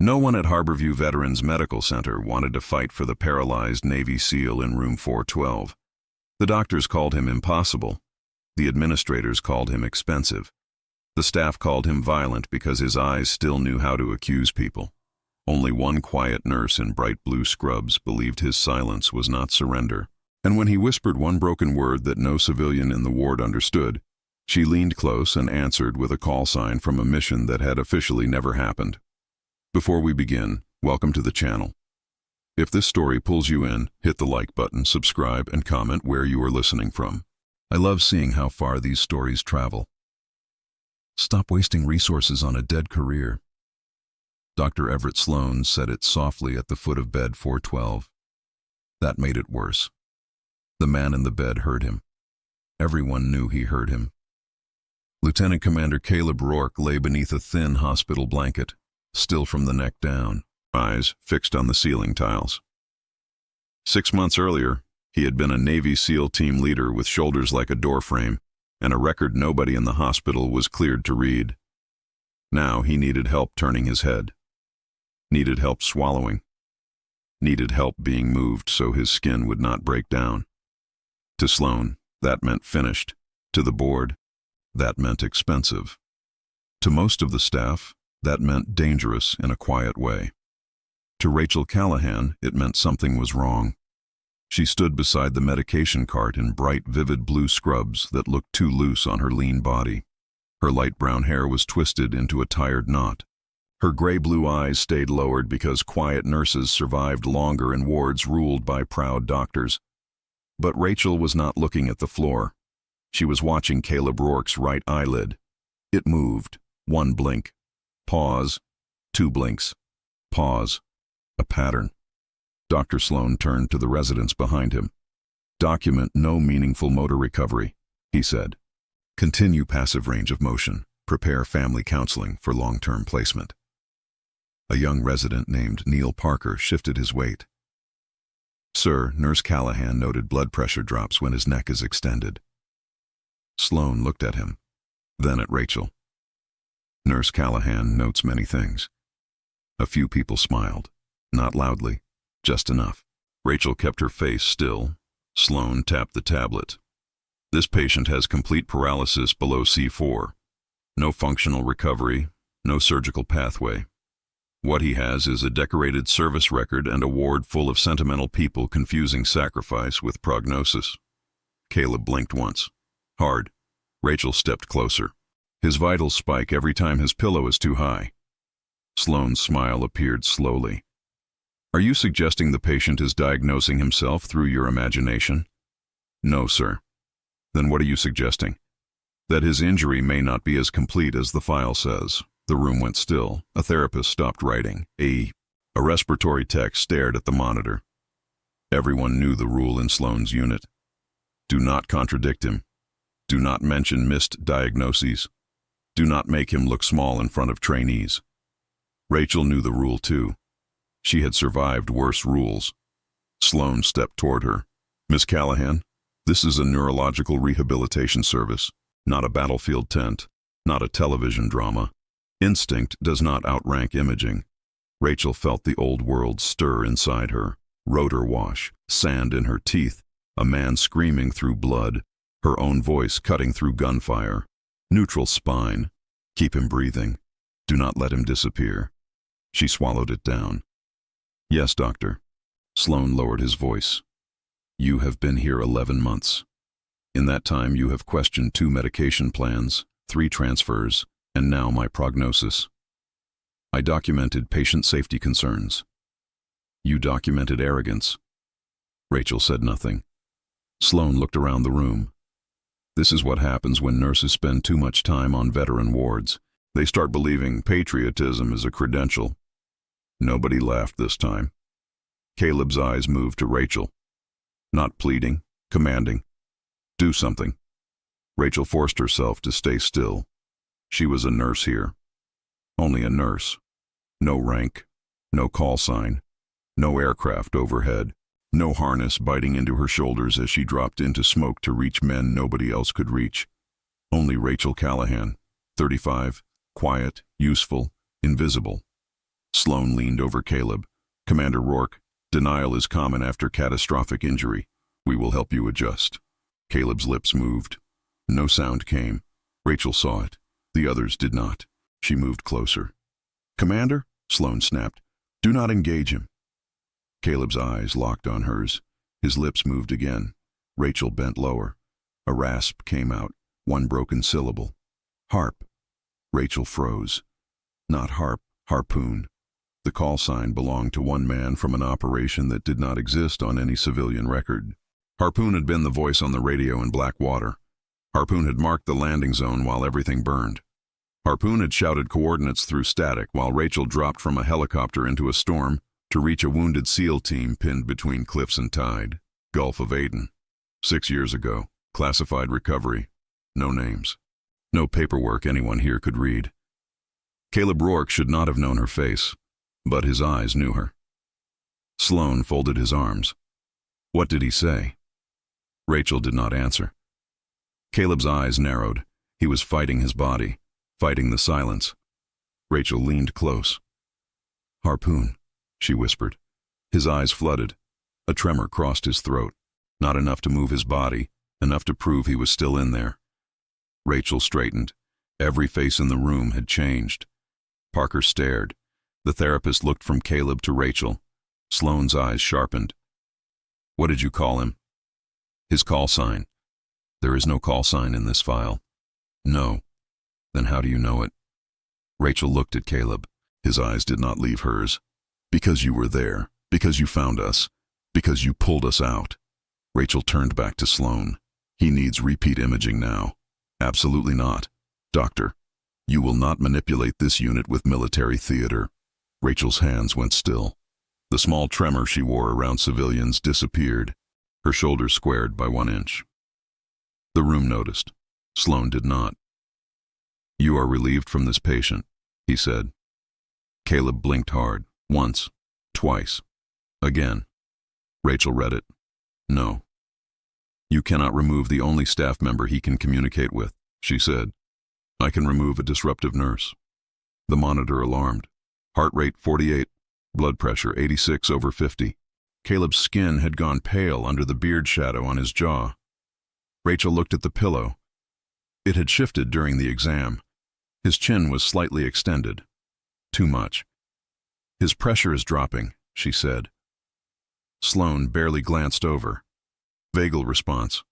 No one at Harborview Veterans Medical Center wanted to fight for the paralyzed Navy SEAL in room 412. The doctors called him impossible. The administrators called him expensive. The staff called him violent because his eyes still knew how to accuse people. Only one quiet nurse in bright blue scrubs believed his silence was not surrender. And when he whispered one broken word that no civilian in the ward understood, she leaned close and answered with a call sign from a mission that had officially never happened. Before we begin, welcome to the channel. If this story pulls you in, hit the like button, subscribe, and comment where you are listening from. I love seeing how far these stories travel. Stop wasting resources on a dead career. Dr. Everett Sloan said it softly at the foot of bed 412. That made it worse. The man in the bed heard him. Everyone knew he heard him. Lieutenant Commander Caleb Rourke lay beneath a thin hospital blanket, still from the neck down, eyes fixed on the ceiling tiles. 6 months earlier, he had been a Navy SEAL team leader with shoulders like a doorframe and a record nobody in the hospital was cleared to read. Now he needed help turning his head, needed help swallowing, needed help being moved so his skin would not break down. To Sloan, that meant finished. To the board, that meant expensive. To most of the staff, that meant dangerous in a quiet way. To Rachel Callahan, it meant something was wrong. She stood beside the medication cart in bright, vivid blue scrubs that looked too loose on her lean body. Her light brown hair was twisted into a tired knot. Her gray-blue eyes stayed lowered because quiet nurses survived longer in wards ruled by proud doctors. But Rachel was not looking at the floor. She was watching Caleb Rourke's right eyelid. It moved. One blink. Pause. 2 blinks. Pause. A pattern. Dr. Sloan turned to the residents behind him. Document no meaningful motor recovery, he said. Continue passive range of motion. Prepare family counseling for long-term placement. A young resident named Neil Parker shifted his weight. Sir, Nurse Callahan noted blood pressure drops when his neck is extended. Sloan looked at him, then at Rachel. Nurse Callahan notes many things. A few people smiled, not loudly, just enough. Rachel kept her face still. Sloan tapped the tablet. This patient has complete paralysis below C4. No functional recovery, no surgical pathway. What he has is a decorated service record and a ward full of sentimental people confusing sacrifice with prognosis. Caleb blinked once. Hard. Rachel stepped closer. His vitals spike every time his pillow is too high. Sloan's smile appeared slowly. Are you suggesting the patient is diagnosing himself through your imagination? No, sir. Then what are you suggesting? That his injury may not be as complete as the file says. The room went still. A therapist stopped writing. A respiratory tech stared at the monitor. Everyone knew the rule in Sloan's unit. Do not contradict him. Do not mention missed diagnoses. Do not make him look small in front of trainees. Rachel knew the rule too. She had survived worse rules. Sloan stepped toward her. Miss Callahan, this is a neurological rehabilitation service, not a battlefield tent, not a television drama. Instinct does not outrank imaging. Rachel felt the old world stir inside her. Rotor wash, sand in her teeth, a man screaming through blood, her own voice cutting through gunfire. Neutral spine. Keep him breathing. Do not let him disappear. She swallowed it down. Yes, doctor. Sloan lowered his voice. You have been here 11 months. In that time you have questioned 2 medication plans, 3 transfers, and now my prognosis. I documented patient safety concerns. You documented arrogance. Rachel said nothing. Sloan looked around the room. This is what happens when nurses spend too much time on veteran wards. They start believing patriotism is a credential. Nobody laughed this time. Caleb's eyes moved to Rachel. Not pleading, commanding. Do something. Rachel forced herself to stay still. She was a nurse here. Only a nurse. No rank, no call sign, no aircraft overhead, no harness biting into her shoulders as she dropped into smoke to reach men nobody else could reach. Only Rachel Callahan, 35, quiet, useful, invisible. Sloan leaned over Caleb. Commander Rourke, denial is common after catastrophic injury. We will help you adjust. Caleb's lips moved. No sound came. Rachel saw it. The others did not. She moved closer. Commander, Sloan snapped, do not engage him. Caleb's eyes locked on hers. His lips moved again. Rachel bent lower. A rasp came out, one broken syllable. Harp. Rachel froze. Not harp, harpoon. The call sign belonged to one man from an operation that did not exist on any civilian record. Harpoon had been the voice on the radio in Blackwater. Harpoon had marked the landing zone while everything burned. Harpoon had shouted coordinates through static while Rachel dropped from a helicopter into a storm to reach a wounded SEAL team pinned between cliffs and tide. Gulf of Aden. 6 years ago. Classified recovery. No names. No paperwork anyone here could read. Caleb Rourke should not have known her face, but his eyes knew her. Sloan folded his arms. What did he say? Rachel did not answer. Caleb's eyes narrowed. He was fighting his body, fighting the silence. Rachel leaned close. Harpoon, she whispered. His eyes flooded. A tremor crossed his throat. Not enough to move his body, enough to prove he was still in there. Rachel straightened. Every face in the room had changed. Parker stared. The therapist looked from Caleb to Rachel. Sloan's eyes sharpened. What did you call him? His call sign. There is no call sign in this file. No. Then how do you know it? Rachel looked at Caleb. His eyes did not leave hers. Because you were there. Because you found us. Because you pulled us out. Rachel turned back to Sloan. He needs repeat imaging now. Absolutely not. Doctor, you will not manipulate this unit with military theater. Rachel's hands went still. The small tremor she wore around civilians disappeared. Her shoulders squared by 1 inch. The room noticed. Sloan did not. You are relieved from this patient, he said. Caleb blinked hard. Once. Twice. Again. Rachel read it. No. You cannot remove the only staff member he can communicate with, she said. I can remove a disruptive nurse. The monitor alarmed. Heart rate 48, blood pressure 86/50. Caleb's skin had gone pale under the beard shadow on his jaw. Rachel looked at the pillow. It had shifted during the exam. His chin was slightly extended. Too much. His pressure is dropping, she said. Sloan barely glanced over. Vagal response.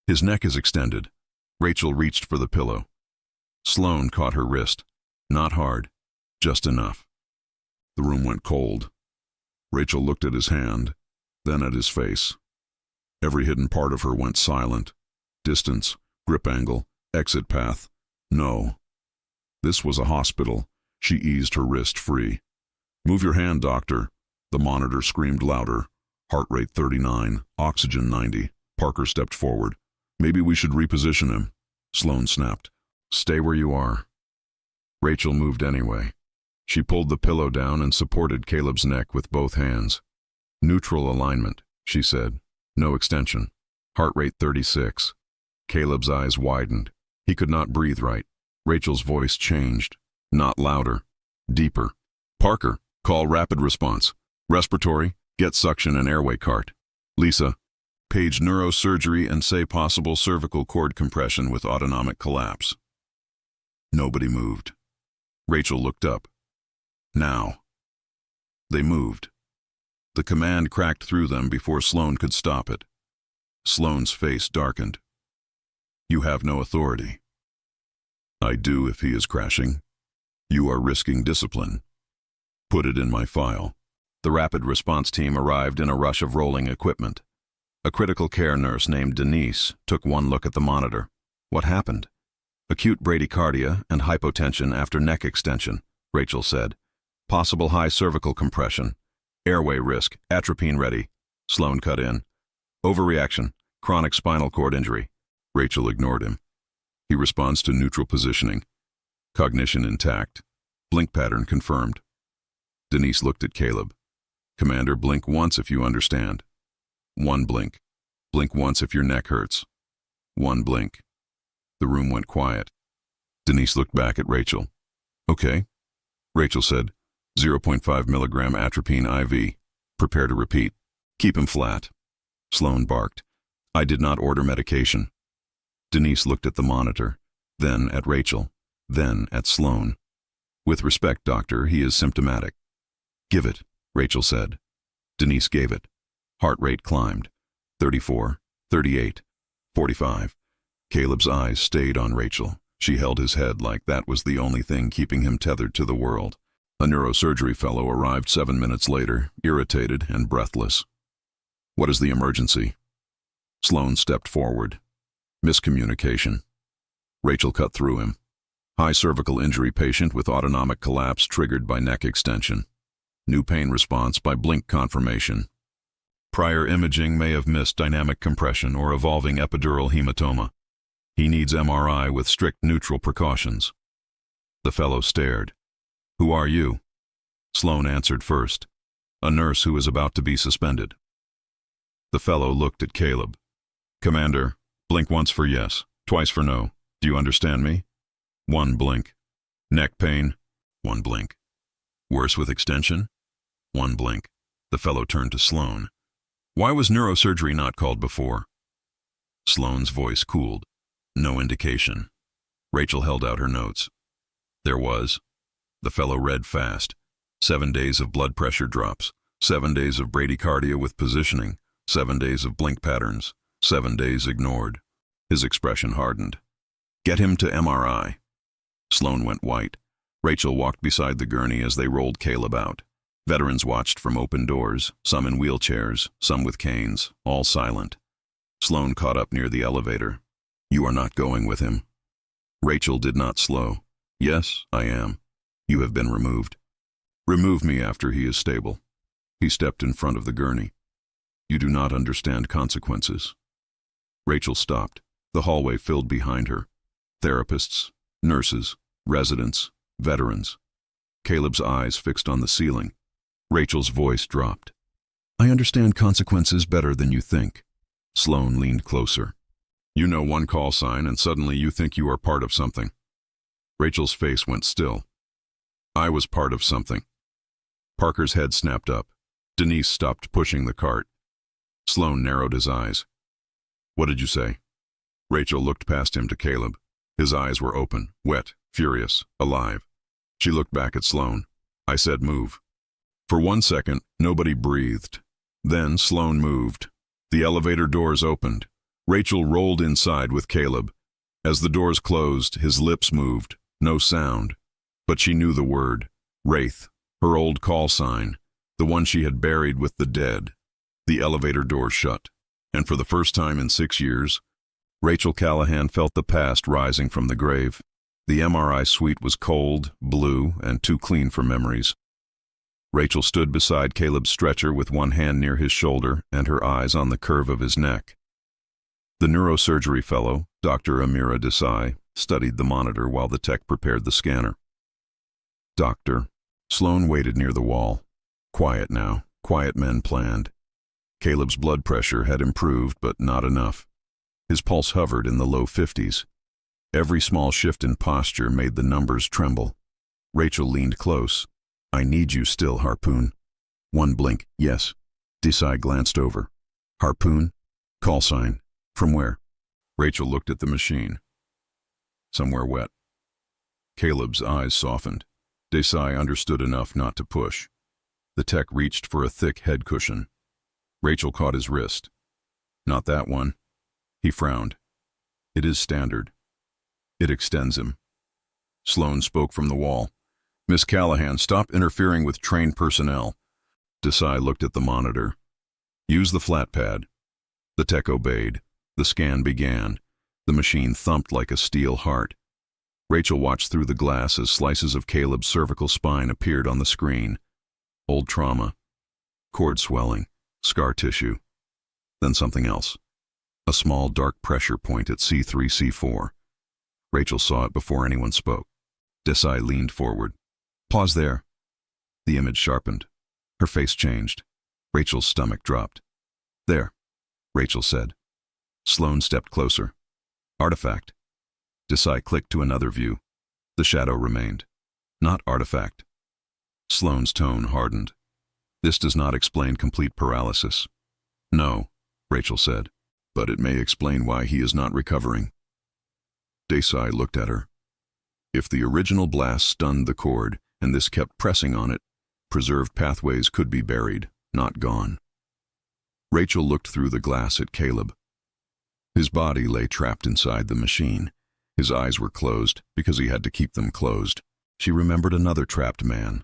His neck is extended. Rachel reached for the pillow. Sloan caught her wrist. Not hard, just enough. The room went cold. Rachel looked at his hand, then at his face. Every hidden part of her went silent. Distance, grip angle, exit path. No. This was a hospital. She eased her wrist free. Move your hand, doctor. The monitor screamed louder. Heart rate 39, oxygen 90. Parker stepped forward. Maybe we should reposition him. Sloan snapped. Stay where you are. Rachel moved anyway. She pulled the pillow down and supported Caleb's neck with both hands. Neutral alignment, she said. No extension. Heart rate 36. Caleb's eyes widened. He could not breathe right. Rachel's voice changed. Not louder. Deeper. Parker, call rapid response. Respiratory, get suction and airway cart. Lisa, page neurosurgery and say possible cervical cord compression with autonomic collapse. Nobody moved. Rachel looked up. Now. They moved. The command cracked through them before Sloan could stop it. Sloan's face darkened. You have no authority. I do if he is crashing. You are risking discipline. Put it in my file. The rapid response team arrived in a rush of rolling equipment. A critical care nurse named Denise took one look at the monitor. What happened? Acute bradycardia and hypotension after neck extension, Rachel said. Possible high cervical compression. Airway risk, atropine ready. Sloan cut in. Overreaction, chronic spinal cord injury. Rachel ignored him. He responds to neutral positioning. Cognition intact. Blink pattern confirmed. Denise looked at Caleb. Commander, blink once if you understand. 1 blink. Blink once if your neck hurts. 1 blink. The room went quiet. Denise looked back at Rachel. Okay, Rachel said. 0.5 milligram atropine IV. Prepare to repeat. Keep him flat. Sloan barked. I did not order medication. Denise looked at the monitor, then at Rachel, then at Sloan. With respect, doctor, he is symptomatic. Give it, Rachel said. Denise gave it. Heart rate climbed. 34, 38, 45. Caleb's eyes stayed on Rachel. She held his head like that was the only thing keeping him tethered to the world. A neurosurgery fellow arrived 7 minutes later, irritated and breathless. What is the emergency? Sloan stepped forward. Miscommunication. Rachel cut through him. High cervical injury patient with autonomic collapse triggered by neck extension. New pain response by blink confirmation. Prior imaging may have missed dynamic compression or evolving epidural hematoma. He needs MRI with strict neutral precautions. The fellow stared. Who are you? Sloan answered first. A nurse who is about to be suspended. The fellow looked at Caleb. Commander, blink once for yes, twice for no. Do you understand me? 1 blink. Neck pain? 1 blink. Worse with extension? 1 blink. The fellow turned to Sloan. Why was neurosurgery not called before? Sloan's voice cooled. No indication. Rachel held out her notes. There was. The fellow read fast. 7 days of blood pressure drops. 7 days of bradycardia with positioning. 7 days of blink patterns. 7 days ignored. His expression hardened. Get him to MRI. Sloan went white. Rachel walked beside the gurney as they rolled Caleb out. Veterans watched from open doors, some in wheelchairs, some with canes, all silent. Sloan caught up near the elevator. You are not going with him. Rachel did not slow. Yes, I am. You have been removed. Remove me after he is stable. He stepped in front of the gurney. You do not understand consequences. Rachel stopped. The hallway filled behind her. Therapists, nurses, residents, veterans. Caleb's eyes fixed on the ceiling. Rachel's voice dropped. I understand consequences better than you think. Sloan leaned closer. You know one call sign and suddenly you think you are part of something. Rachel's face went still. I was part of something. Parker's head snapped up. Denise stopped pushing the cart. Sloan narrowed his eyes. What did you say? Rachel looked past him to Caleb. His eyes were open, wet, furious, alive. She looked back at Sloan. I said move. For 1 second, nobody breathed. Then Sloan moved. The elevator doors opened. Rachel rolled inside with Caleb. As the doors closed, his lips moved. No sound. But she knew the word. Wraith. Her old call sign. The one she had buried with the dead. The elevator door shut. And for the first time in 6 years, Rachel Callahan felt the past rising from the grave. The MRI suite was cold, blue, and too clean for memories. Rachel stood beside Caleb's stretcher with one hand near his shoulder and her eyes on the curve of his neck. The neurosurgery fellow, Dr. Amira Desai, studied the monitor while the tech prepared the scanner. Doctor. Sloan waited near the wall. Quiet now. Quiet men planned. Caleb's blood pressure had improved, but not enough. His pulse hovered in the low 50s. Every small shift in posture made the numbers tremble. Rachel leaned close. I need you still, Harpoon. 1 blink, yes. Desai glanced over. Harpoon? Call sign. From where? Rachel looked at the machine. Somewhere wet. Caleb's eyes softened. Desai understood enough not to push. The tech reached for a thick head cushion. Rachel caught his wrist. Not that one. He frowned. It is standard. It extends him. Sloan spoke from the wall. Miss Callahan, stop interfering with trained personnel. Desai looked at the monitor. Use the flat pad. The tech obeyed. The scan began. The machine thumped like a steel heart. Rachel watched through the glass as slices of Caleb's cervical spine appeared on the screen. Old trauma. Cord swelling. Scar tissue. Then something else. A small dark pressure point at C3, C4. Rachel saw it before anyone spoke. Desai leaned forward. Pause there. The image sharpened. Her face changed. Rachel's stomach dropped. There, Rachel said. Sloan stepped closer. Artifact. Desai clicked to another view. The shadow remained. Not artifact. Sloane's tone hardened. This does not explain complete paralysis. No, Rachel said, but it may explain why he is not recovering. Desai looked at her. If the original blast stunned the cord and this kept pressing on it, preserved pathways could be buried, not gone. Rachel looked through the glass at Caleb. His body lay trapped inside the machine. His eyes were closed because he had to keep them closed. She remembered another trapped man.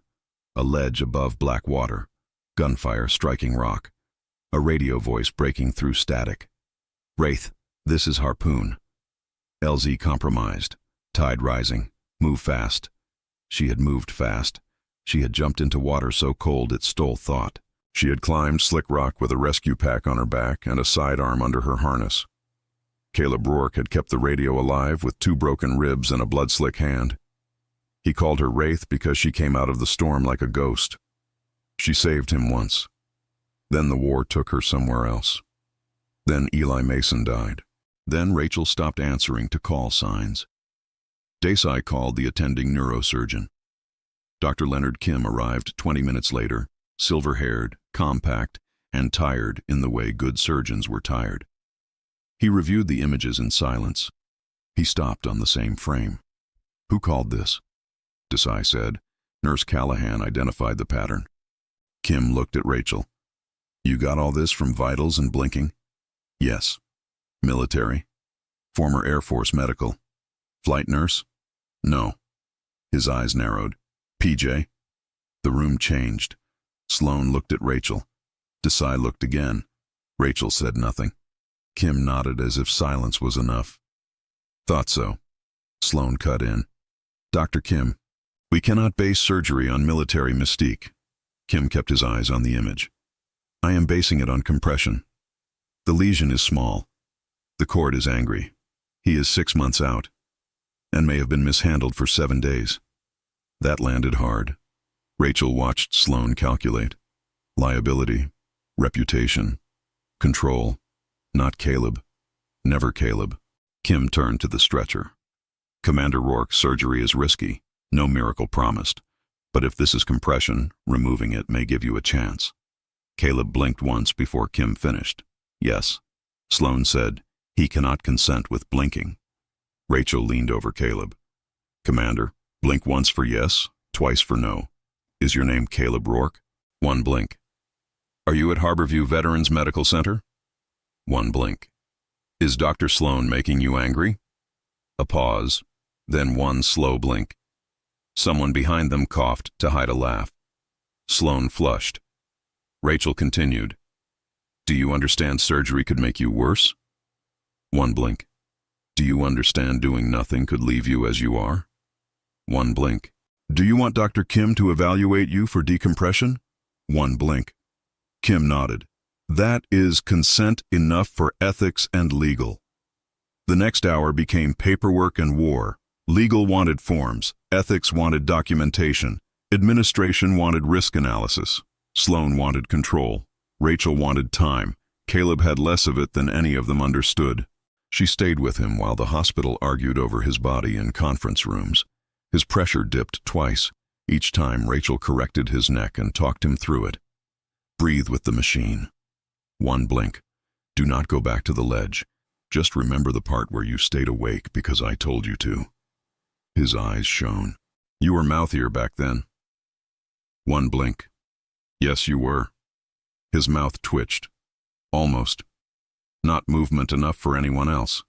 A ledge above black water. Gunfire striking rock. A radio voice breaking through static. Wraith, this is Harpoon. LZ compromised. Tide rising. Move fast. She had moved fast. She had jumped into water so cold it stole thought. She had climbed slick rock with a rescue pack on her back and a sidearm under her harness. Caleb Rourke had kept the radio alive with 2 broken ribs and a blood-slick hand. He called her Wraith because she came out of the storm like a ghost. She saved him once. Then the war took her somewhere else. Then Eli Mason died. Then Rachel stopped answering to call signs. Desai called the attending neurosurgeon. Dr. Leonard Kim arrived 20 minutes later, silver-haired, compact, and tired in the way good surgeons were tired. He reviewed the images in silence. He stopped on the same frame. Who called this? Desai said. Nurse Callahan identified the pattern. Kim looked at Rachel. You got all this from vitals and blinking? Yes. Military? Former Air Force medical? Flight nurse? No. His eyes narrowed. PJ? The room changed. Sloane looked at Rachel. Desai looked again. Rachel said nothing. Kim nodded as if silence was enough. Thought so. Sloane cut in. Dr. Kim, we cannot base surgery on military mystique. Kim kept his eyes on the image. I am basing it on compression. The lesion is small. The cord is angry. He is 6 months out, and may have been mishandled for 7 days. That landed hard. Rachel watched Sloane calculate. Liability, reputation, control. Not Caleb. Never Caleb. Kim turned to the stretcher. Commander Rourke, surgery is risky. No miracle promised. But if this is compression, removing it may give you a chance. Caleb blinked once before Kim finished. Yes. Sloane said, he cannot consent with blinking. Rachel leaned over Caleb. Commander, blink once for yes, twice for no. Is your name Caleb Rourke? 1 blink. Are you at Harborview Veterans Medical Center? 1 blink. Is Dr. Sloane making you angry? A pause, then 1 slow blink. Someone behind them coughed to hide a laugh. Sloane flushed. Rachel continued. Do you understand surgery could make you worse? 1 blink. Do you understand doing nothing could leave you as you are? 1 blink. Do you want Dr. Kim to evaluate you for decompression? 1 blink. Kim nodded. That is consent enough for ethics and legal. The next hour became paperwork and war. Legal wanted forms, ethics wanted documentation, administration wanted risk analysis, Sloane wanted control, Rachel wanted time. Caleb had less of it than any of them understood. She stayed with him while the hospital argued over his body in conference rooms. His pressure dipped twice. Each time Rachel corrected his neck and talked him through it. Breathe with the machine. 1 blink. Do not go back to the ledge. Just remember the part where you stayed awake because I told you to. His eyes shone. You were mouthier back then. 1 blink. Yes, you were. His mouth twitched. Almost. Not movement enough for anyone else.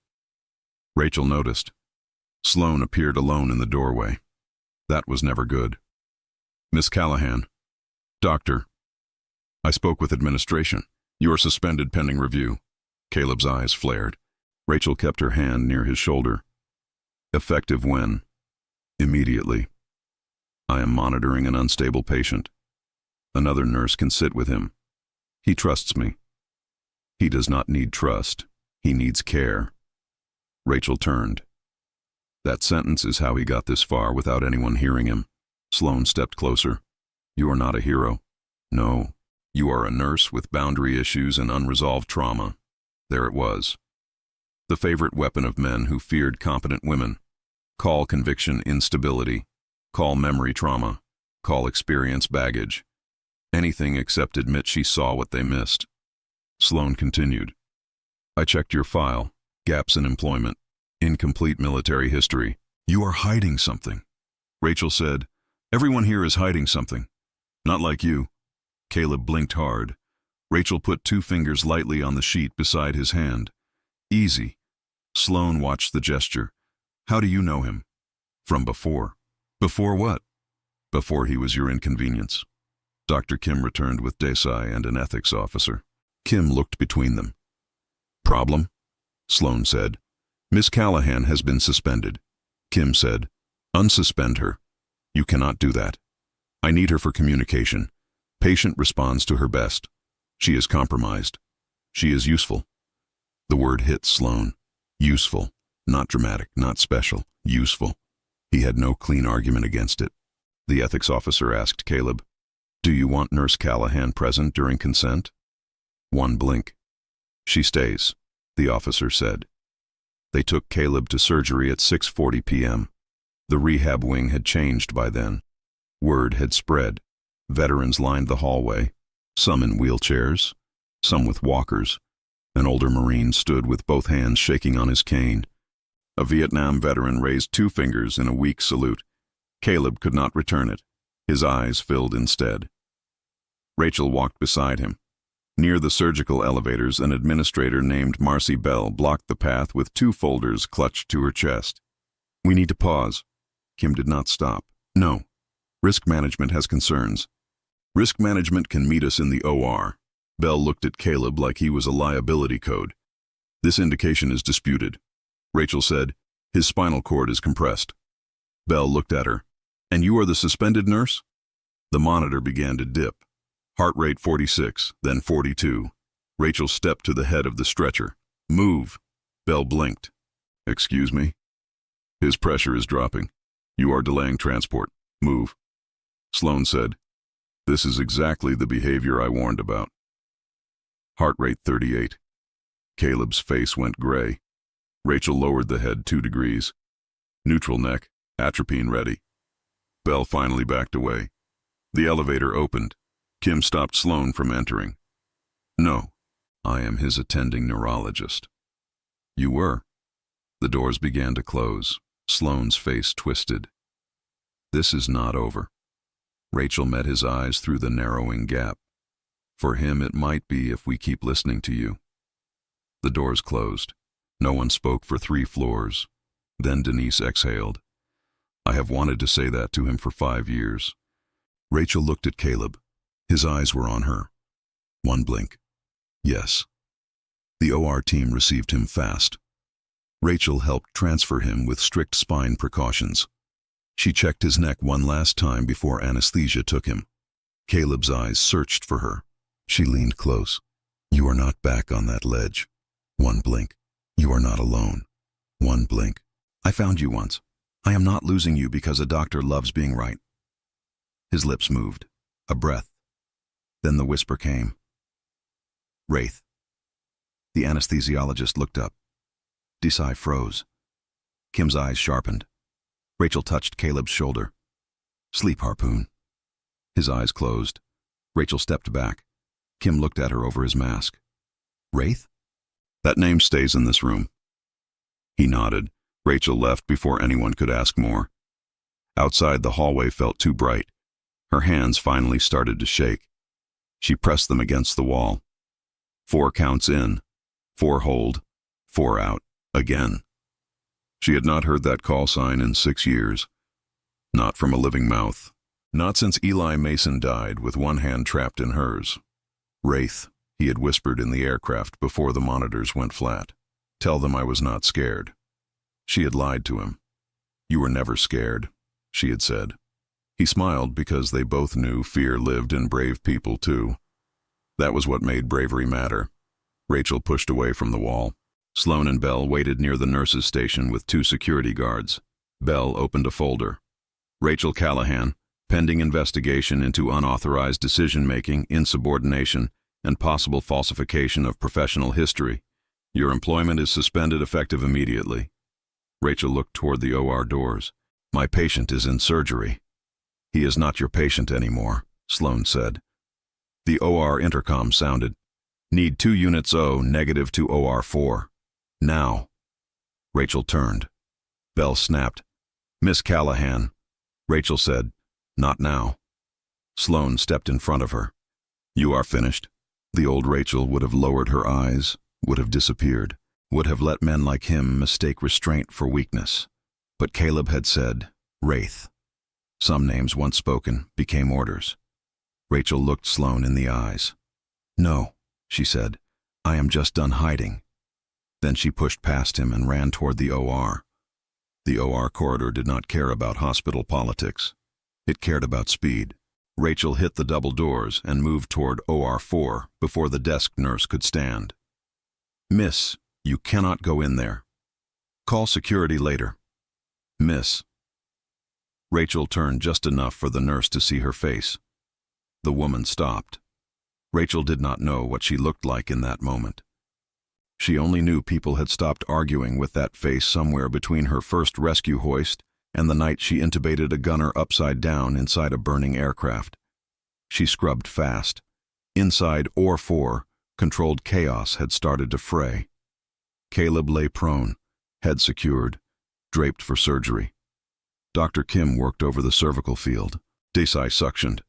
Rachel noticed. Sloane appeared alone in the doorway. That was never good. Miss Callahan. Doctor. I spoke with administration. You are suspended pending review. Caleb's eyes flared. Rachel kept her hand near his shoulder. Effective when? Immediately. I am monitoring an unstable patient. Another nurse can sit with him. He trusts me. He does not need trust. He needs care. Rachel turned. That sentence is how he got this far without anyone hearing him. Sloane stepped closer. You are not a hero. No. You are a nurse with boundary issues and unresolved trauma. There it was. The favorite weapon of men who feared competent women. Call conviction instability. Call memory trauma. Call experience baggage. Anything except admit she saw what they missed. Sloan continued. I checked your file. Gaps in employment. Incomplete military history. You are hiding something. Rachel said, everyone here is hiding something. Not like you. Caleb blinked hard. Rachel put 2 fingers lightly on the sheet beside his hand. Easy. Sloan watched the gesture. How do you know him? From before. Before what? Before he was your inconvenience. Dr. Kim returned with Desai and an ethics officer. Kim looked between them. Problem? Sloan said. Miss Callahan has been suspended. Kim said, unsuspend her. You cannot do that. I need her for communication. Patient responds to her best. She is compromised. She is useful. The word hit Sloan. Useful. Not dramatic, not special. Useful. He had no clean argument against it. The ethics officer asked Caleb, do you want Nurse Callahan present during consent? One blink. She stays, the officer said. They took Caleb to surgery at 6:40 p.m. The rehab wing had changed by then. Word had spread. Veterans lined the hallway, some in wheelchairs, some with walkers. An older Marine stood with both hands shaking on his cane. A Vietnam veteran raised 2 fingers in a weak salute. Caleb could not return it. His eyes filled instead. Rachel walked beside him. Near the surgical elevators, an administrator named Marcy Bell blocked the path with 2 folders clutched to her chest. We need to pause. Kim did not stop. No. Risk management has concerns. Risk management can meet us in the OR. Bell looked at Caleb like he was a liability code. This indication is disputed. Rachel said, his spinal cord is compressed. Bell looked at her. And you are the suspended nurse? The monitor began to dip. Heart rate 46, then 42. Rachel stepped to the head of the stretcher. Move. Bell blinked. Excuse me? His pressure is dropping. You are delaying transport. Move. Sloan said, this is exactly the behavior I warned about. Heart rate 38. Caleb's face went gray. Rachel lowered the head 2 degrees. Neutral neck, atropine ready. Bell finally backed away. The elevator opened. Kim stopped Sloan from entering. No, I am his attending neurologist. You were. The doors began to close. Sloan's face twisted. This is not over. Rachel met his eyes through the narrowing gap. For him it might be if we keep listening to you. The doors closed. No one spoke for 3 floors. Then Denise exhaled. I have wanted to say that to him for 5 years. Rachel looked at Caleb. His eyes were on her. One blink. Yes. The OR team received him fast. Rachel helped transfer him with strict spine precautions. She checked his neck one last time before anesthesia took him. Caleb's eyes searched for her. She leaned close. You are not back on that ledge. One blink. You are not alone. One blink. I found you once. I am not losing you because a doctor loves being right. His lips moved. A breath. Then the whisper came. Wraith. The anesthesiologist looked up. Desai froze. Kim's eyes sharpened. Rachel touched Caleb's shoulder. Sleep, Harpoon. His eyes closed. Rachel stepped back. Kim looked at her over his mask. Wraith? That name stays in this room. He nodded. Rachel left before anyone could ask more. Outside, the hallway felt too bright. Her hands finally started to shake. She pressed them against the wall. 4 counts in, 4 hold, 4 out, again. She had not heard that call sign in 6 years. Not from a living mouth. Not since Eli Mason died with one hand trapped in hers. Wraith, he had whispered in the aircraft before the monitors went flat. Tell them I was not scared. She had lied to him. You were never scared, she had said. He smiled because they both knew fear lived in brave people too. That was what made bravery matter. Rachel pushed away from the wall. Sloan and Bell waited near the nurses' station with 2 security guards. Bell opened a folder. Rachel Callahan, pending investigation into unauthorized decision-making, insubordination, and possible falsification of professional history. Your employment is suspended effective immediately. Rachel looked toward the OR doors. My patient is in surgery. "He is not your patient anymore," Sloan said. The OR intercom sounded. "Need 2 units O, negative to OR4. Now." Rachel turned. Bell snapped. "Miss Callahan." Rachel said, "Not now." Sloan stepped in front of her. "You are finished." The old Rachel would have lowered her eyes, would have disappeared, would have let men like him mistake restraint for weakness. But Caleb had said, "Wraith." Some names once spoken became orders. Rachel looked Sloan in the eyes. "No," she said, "I am just done hiding." Then she pushed past him and ran toward the OR. The OR corridor did not care about hospital politics. It cared about speed. Rachel hit the double doors and moved toward OR4 before the desk nurse could stand. "Miss, you cannot go in there. Call security later." "Miss." Rachel turned just enough for the nurse to see her face. The woman stopped. Rachel did not know what she looked like in that moment. She only knew people had stopped arguing with that face somewhere between her first rescue hoist and the night she intubated a gunner upside down inside a burning aircraft. She scrubbed fast. Inside OR4, controlled chaos had started to fray. Caleb lay prone, head secured, draped for surgery. Dr. Kim worked over the cervical field. Desai suctioned.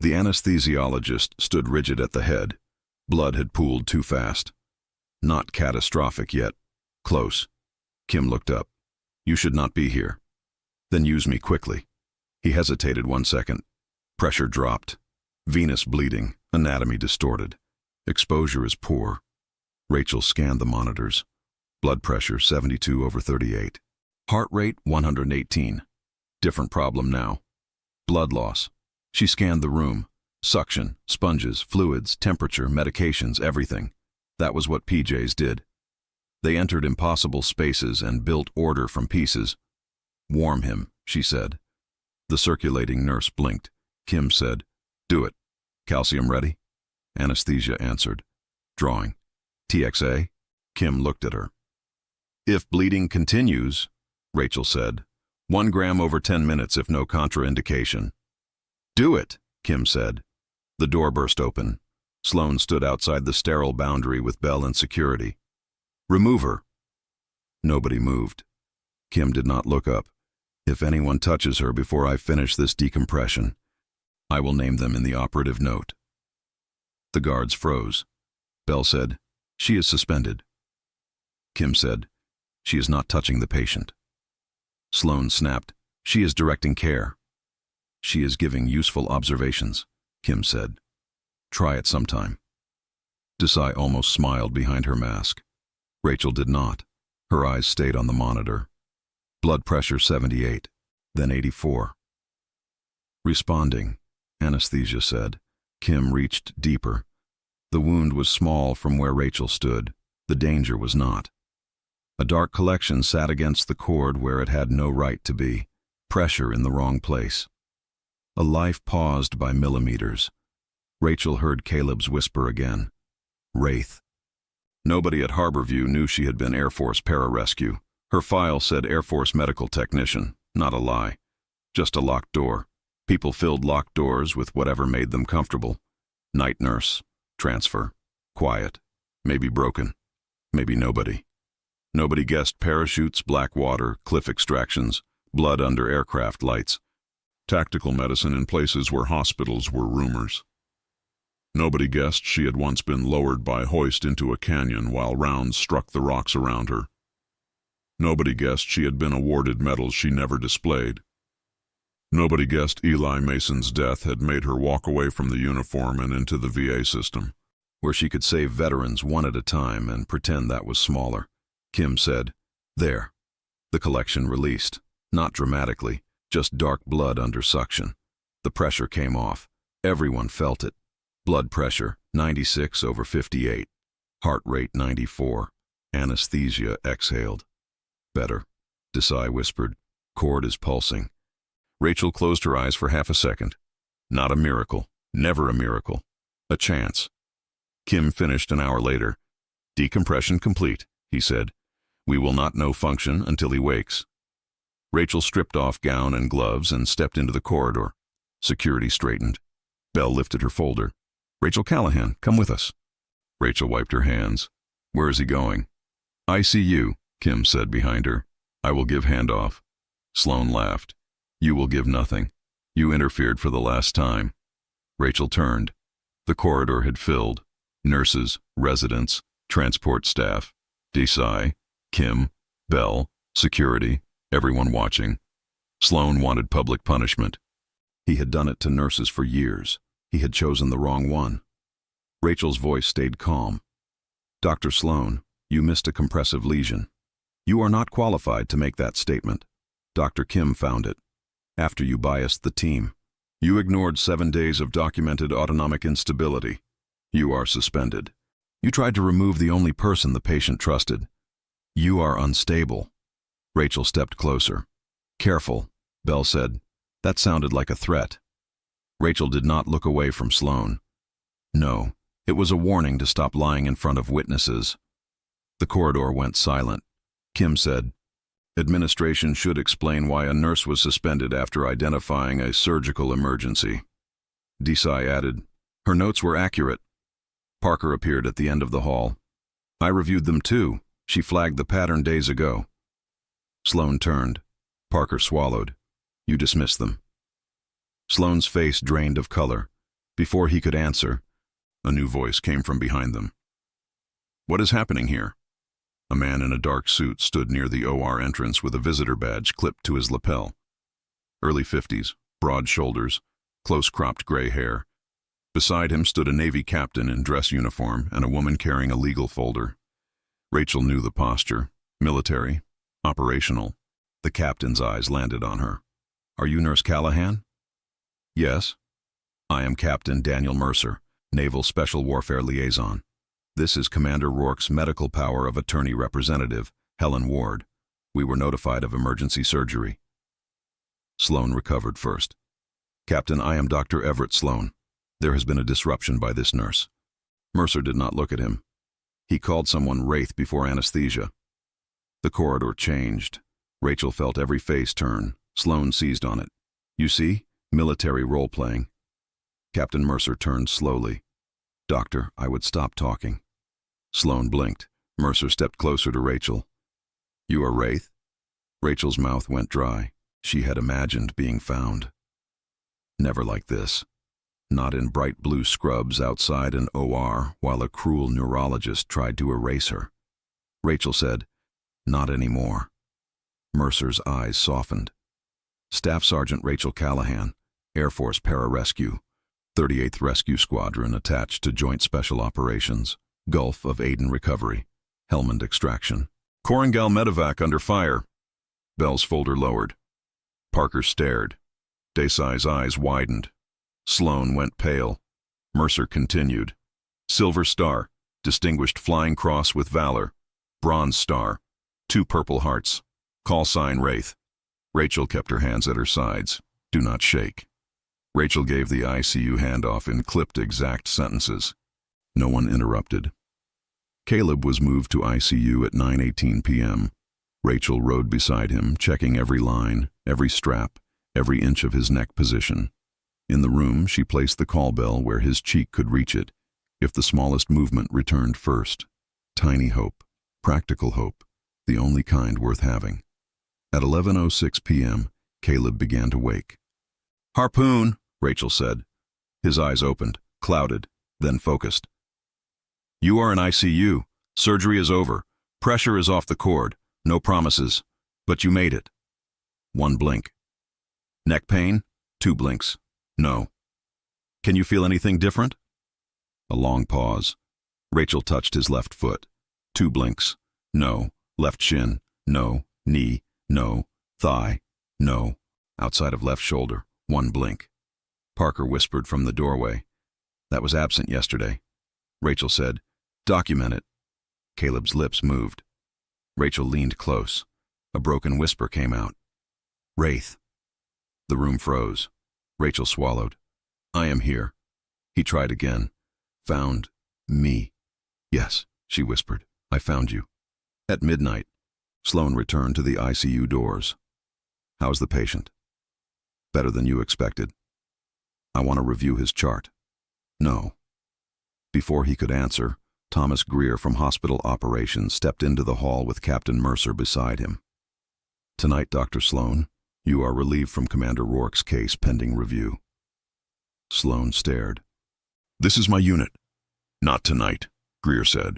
The anesthesiologist stood rigid at the head. Blood had pooled too fast. Not catastrophic yet. Close. Kim looked up. "You should not be here." "Then use me quickly." He hesitated 1 second. Pressure dropped. Venous bleeding, anatomy distorted. Exposure is poor. Rachel scanned the monitors. Blood pressure 72/38. Heart rate 118. Different problem now. Blood loss. She scanned the room. Suction, sponges, fluids, temperature, medications, everything. That was what PJs did. They entered impossible spaces and built order from pieces. "Warm him," she said. The circulating nurse blinked. Kim said, "Do it." "Calcium ready?" Anesthesia answered. "Drawing." "TXA?" Kim looked at her. "If bleeding continues," Rachel said, 1 gram over 10 minutes if no contraindication." "Do it," Kim said. The door burst open. Sloan stood outside the sterile boundary with Bell and security. "Remove her." Nobody moved. Kim did not look up. "If anyone touches her before I finish this decompression, I will name them in the operative note." The guards froze. Bell said, "She is suspended." Kim said, "She is not touching the patient." Sloan snapped, "She is directing care." "She is giving useful observations," Kim said. "Try it sometime." Desai almost smiled behind her mask. Rachel did not. Her eyes stayed on the monitor. Blood pressure 78, then 84. "Responding," anesthesia said. Kim reached deeper. The wound was small from where Rachel stood. The danger was not. A dark collection sat against the cord where it had no right to be. Pressure in the wrong place. A life paused by millimeters. Rachel heard Caleb's whisper again. "Wraith." Nobody at Harborview knew she had been Air Force pararescue. Her file said Air Force medical technician, not a lie. Just a locked door. People filled locked doors with whatever made them comfortable. Night nurse, transfer, quiet, maybe broken, maybe nobody. Nobody guessed parachutes, black water, cliff extractions, blood under aircraft lights. Tactical medicine in places where hospitals were rumors. Nobody guessed she had once been lowered by hoist into a canyon while rounds struck the rocks around her. Nobody guessed she had been awarded medals she never displayed. Nobody guessed Eli Mason's death had made her walk away from the uniform and into the VA system, where she could save veterans one at a time and pretend that was smaller. Kim said, "There." The collection released, not dramatically, just dark blood under suction. The pressure came off. Everyone felt it. Blood pressure, 96/58. Heart rate, 94. Anesthesia exhaled. "Better," Desai whispered. "Cord is pulsing." Rachel closed her eyes for half a second. Not a miracle. Never a miracle. A chance. Kim finished an hour later. "Decompression complete," he said. "We will not know function until he wakes." Rachel stripped off gown and gloves and stepped into the corridor. Security straightened. Belle lifted her folder. Rachel Callahan, come with us. Rachel wiped her hands. Where is he going? ICU, Kim said behind her. I will give handoff. Sloan laughed. You will give nothing. You interfered for the last time. Rachel turned. The corridor had filled. Nurses, residents, transport staff, Desai, Kim, Belle, security, everyone watching. Sloan wanted public punishment. He had done it to nurses for years. He had chosen the wrong one. Rachel's voice stayed calm. Dr. Sloan, you missed a compressive lesion. You are not qualified to make that statement. Dr. Kim found it. After you biased the team. You ignored 7 days of documented autonomic instability. You are suspended. You tried to remove the only person the patient trusted. You are unstable. Rachel stepped closer. Careful, Belle said. That sounded like a threat. Rachel did not look away from Sloan. No, it was a warning to stop lying in front of witnesses. The corridor went silent. Kim said, Administration should explain why a nurse was suspended after identifying a surgical emergency. Desai added, her notes were accurate. Parker appeared at the end of the hall. I reviewed them too. She flagged the pattern days ago. Sloan turned. Parker swallowed. You dismissed them. Sloan's face drained of color. Before he could answer, a new voice came from behind them. What is happening here? A man in a dark suit stood near the OR entrance with a visitor badge clipped to his lapel. Early 50s, broad shoulders, close-cropped gray hair. Beside him stood a Navy captain in dress uniform and a woman carrying a legal folder. Rachel knew the posture. Military. Operational. The captain's eyes landed on her. Are you Nurse Callahan? Yes. I am Captain Daniel Mercer, Naval Special Warfare Liaison. This is Commander Rourke's medical power of attorney representative, Helen Ward. We were notified of emergency surgery. Sloan recovered first. Captain, I am Dr. Everett Sloan. There has been a disruption by this nurse. Mercer did not look at him. He called someone Wraith before anesthesia. The corridor changed. Rachel felt every face turn. Sloan seized on it. You see? Military role-playing. Captain Mercer turned slowly. Doctor, I would stop talking. Sloan blinked. Mercer stepped closer to Rachel. You are Wraith? Rachel's mouth went dry. She had imagined being found. Never like this. Not in bright blue scrubs outside an OR while a cruel neurologist tried to erase her. Rachel said, Not anymore. Mercer's eyes softened. Staff Sergeant Rachel Callahan, Air Force Pararescue, 38th Rescue Squadron attached to Joint Special Operations, Gulf of Aden Recovery, Helmand Extraction. Korangal Medevac under fire. Belle's folder lowered. Parker stared. Desai's eyes widened. Sloan went pale. Mercer continued. Silver Star, Distinguished Flying Cross with Valor. Bronze Star, 2 Purple Hearts. Call sign Wraith. Rachel kept her hands at her sides. Do not shake. Rachel gave the ICU handoff in clipped exact sentences. No one interrupted. Caleb was moved to ICU at 9:18 p.m. Rachel rode beside him, checking every line, every strap, every inch of his neck position. In the room, she placed the call bell where his cheek could reach it, if the smallest movement returned first. Tiny hope, practical hope, the only kind worth having. At 11:06 p.m., Caleb began to wake. Harpoon, Rachel said. His eyes opened, clouded, then focused. You are in ICU. Surgery is over. Pressure is off the cord. No promises. But you made it. 1 blink. Neck pain? 2 blinks. No. Can you feel anything different? A long pause. Rachel touched his left foot. 2 blinks. No. Left shin. No. Knee. No. Thigh. No. Outside of left shoulder. 1 blink. Parker whispered from the doorway. That was absent yesterday. Rachel said, Document it. Caleb's lips moved. Rachel leaned close. A broken whisper came out. Wraith. The room froze. Rachel swallowed. I am here. He tried again. Found me. Yes, she whispered. I found you. At midnight. Sloan returned to the ICU doors. How's the patient? Better than you expected. I want to review his chart. No. Before he could answer, Thomas Greer from Hospital Operations stepped into the hall with Captain Mercer beside him. Tonight, Dr. Sloan, you are relieved from Commander Rourke's case pending review. Sloan stared. This is my unit. Not tonight, Greer said.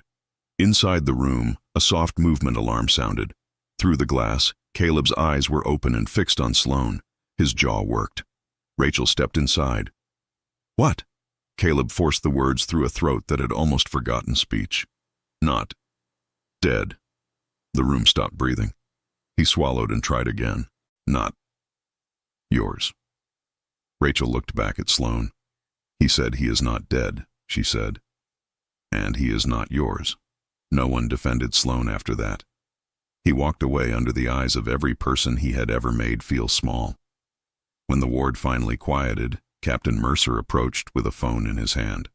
Inside the room, a soft movement alarm sounded. Through the glass, Caleb's eyes were open and fixed on Sloan. His jaw worked. Rachel stepped inside. What? Caleb forced the words through a throat that had almost forgotten speech. Not dead. The room stopped breathing. He swallowed and tried again. Not yours. Rachel looked back at Sloan. He said he is not dead, she said. And he is not yours. No one defended Sloan after that. He walked away under the eyes of every person he had ever made feel small. When the ward finally quieted, Captain Mercer approached with a phone in his hand.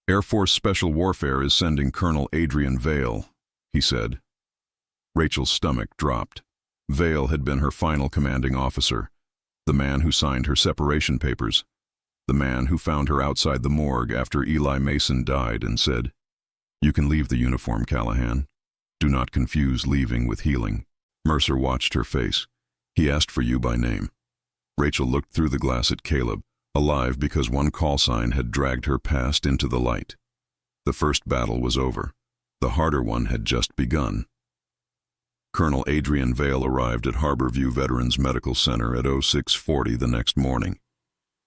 Air Force Special Warfare is sending Colonel Adrian Vale, he said. Rachel's stomach dropped. Vale had been her final commanding officer, the man who signed her separation papers, the man who found her outside the morgue after Eli Mason died and said, You can leave the uniform, Callahan. Do not confuse leaving with healing. Mercer watched her face. He asked for you by name. Rachel looked through the glass at Caleb, alive because one call sign had dragged her past into the light. The first battle was over. The harder one had just begun. Colonel Adrian Vale arrived at Harborview Veterans Medical Center at 0640 the next morning.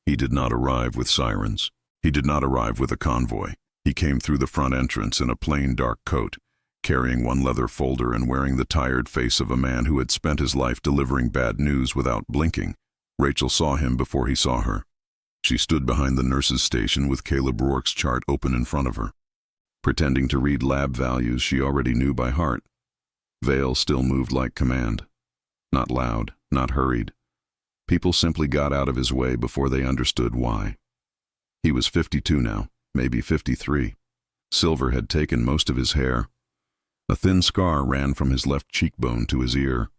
He did not arrive with sirens. He did not arrive with a convoy. He came through the front entrance in a plain dark coat, carrying one leather folder and wearing the tired face of a man who had spent his life delivering bad news without blinking. Rachel saw him before he saw her. She stood behind the nurse's station with Caleb Rourke's chart open in front of her. Pretending to read lab values she already knew by heart. Vale still moved like command. Not loud, not hurried. People simply got out of his way before they understood why. He was 52 now, maybe 53. Silver had taken most of his hair. A thin scar ran from his left cheekbone to his ear.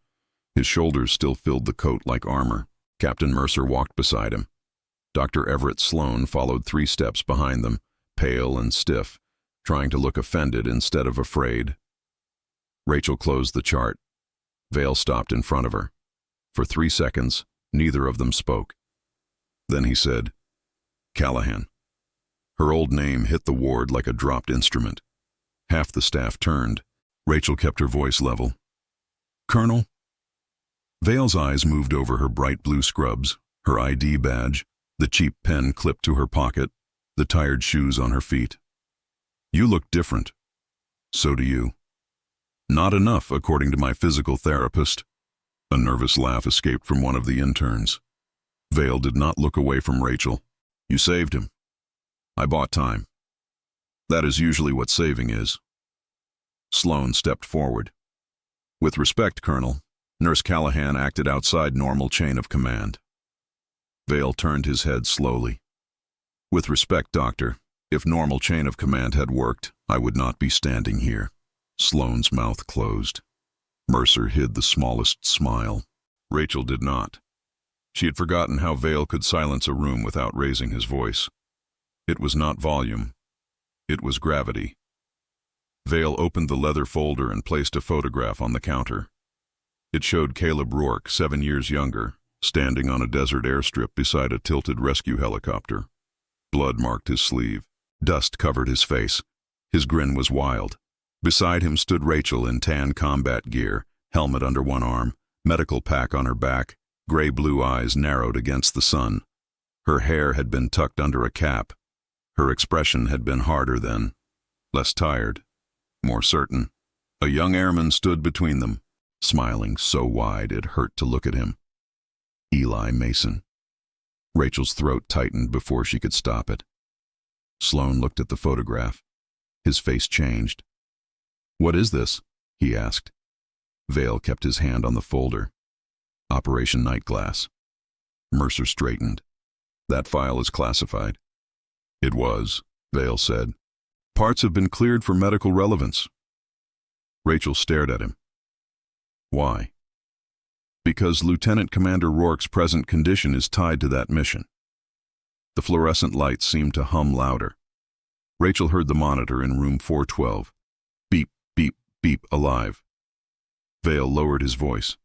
His shoulders still filled the coat like armor. Captain Mercer walked beside him. Dr. Everett Sloan followed 3 steps behind them, pale and stiff, trying to look offended instead of afraid. Rachel closed the chart. Vale stopped in front of her. For 3 seconds, neither of them spoke. Then he said, Callahan. Her old name hit the ward like a dropped instrument. Half the staff turned. Rachel kept her voice level. Colonel? Vale's eyes moved over her bright blue scrubs, her ID badge, the cheap pen clipped to her pocket, the tired shoes on her feet. You look different. So do you. Not enough, according to my physical therapist. A nervous laugh escaped from one of the interns. Vale did not look away from Rachel. You saved him. I bought time. That is usually what saving is. Sloan stepped forward. With respect, Colonel, Nurse Callahan acted outside normal chain of command. Vale turned his head slowly. With respect, Doctor, if normal chain of command had worked, I would not be standing here. Sloan's mouth closed. Mercer hid the smallest smile. Rachel did not. She had forgotten how Vale could silence a room without raising his voice. It was not volume. It was gravity. Vale opened the leather folder and placed a photograph on the counter. It showed Caleb Rourke, 7 years younger, standing on a desert airstrip beside a tilted rescue helicopter. Blood marked his sleeve. Dust covered his face. His grin was wild. Beside him stood Rachel in tan combat gear, helmet under one arm, medical pack on her back, gray-blue eyes narrowed against the sun. Her hair had been tucked under a cap. Her expression had been harder then, less tired, more certain. A young airman stood between them, smiling so wide it hurt to look at him. Eli Mason. Rachel's throat tightened before she could stop it. Sloan looked at the photograph. His face changed. What is this? He asked. Vale kept his hand on the folder. Operation Nightglass. Mercer straightened. That file is classified. It was, Vale said. Parts have been cleared for medical relevance. Rachel stared at him. Why? Because Lieutenant Commander Rourke's present condition is tied to that mission. The fluorescent lights seemed to hum louder. Rachel heard the monitor in room 412. Beep, beep, beep, alive. Vale lowered his voice.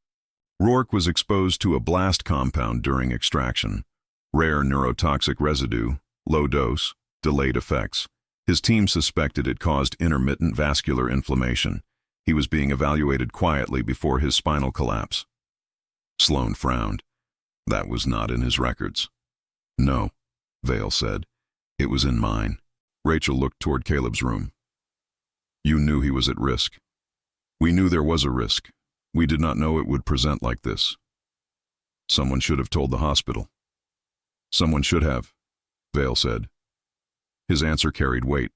Rourke was exposed to a blast compound during extraction. Rare neurotoxic residue, low dose, delayed effects. His team suspected it caused intermittent vascular inflammation. He was being evaluated quietly before his spinal collapse. Sloan frowned. That was not in his records. No, Vale said. It was in mine. Rachel looked toward Caleb's room. You knew he was at risk. We knew there was a risk. We did not know it would present like this. Someone should have told the hospital. Someone should have, Vale said. His answer carried weight.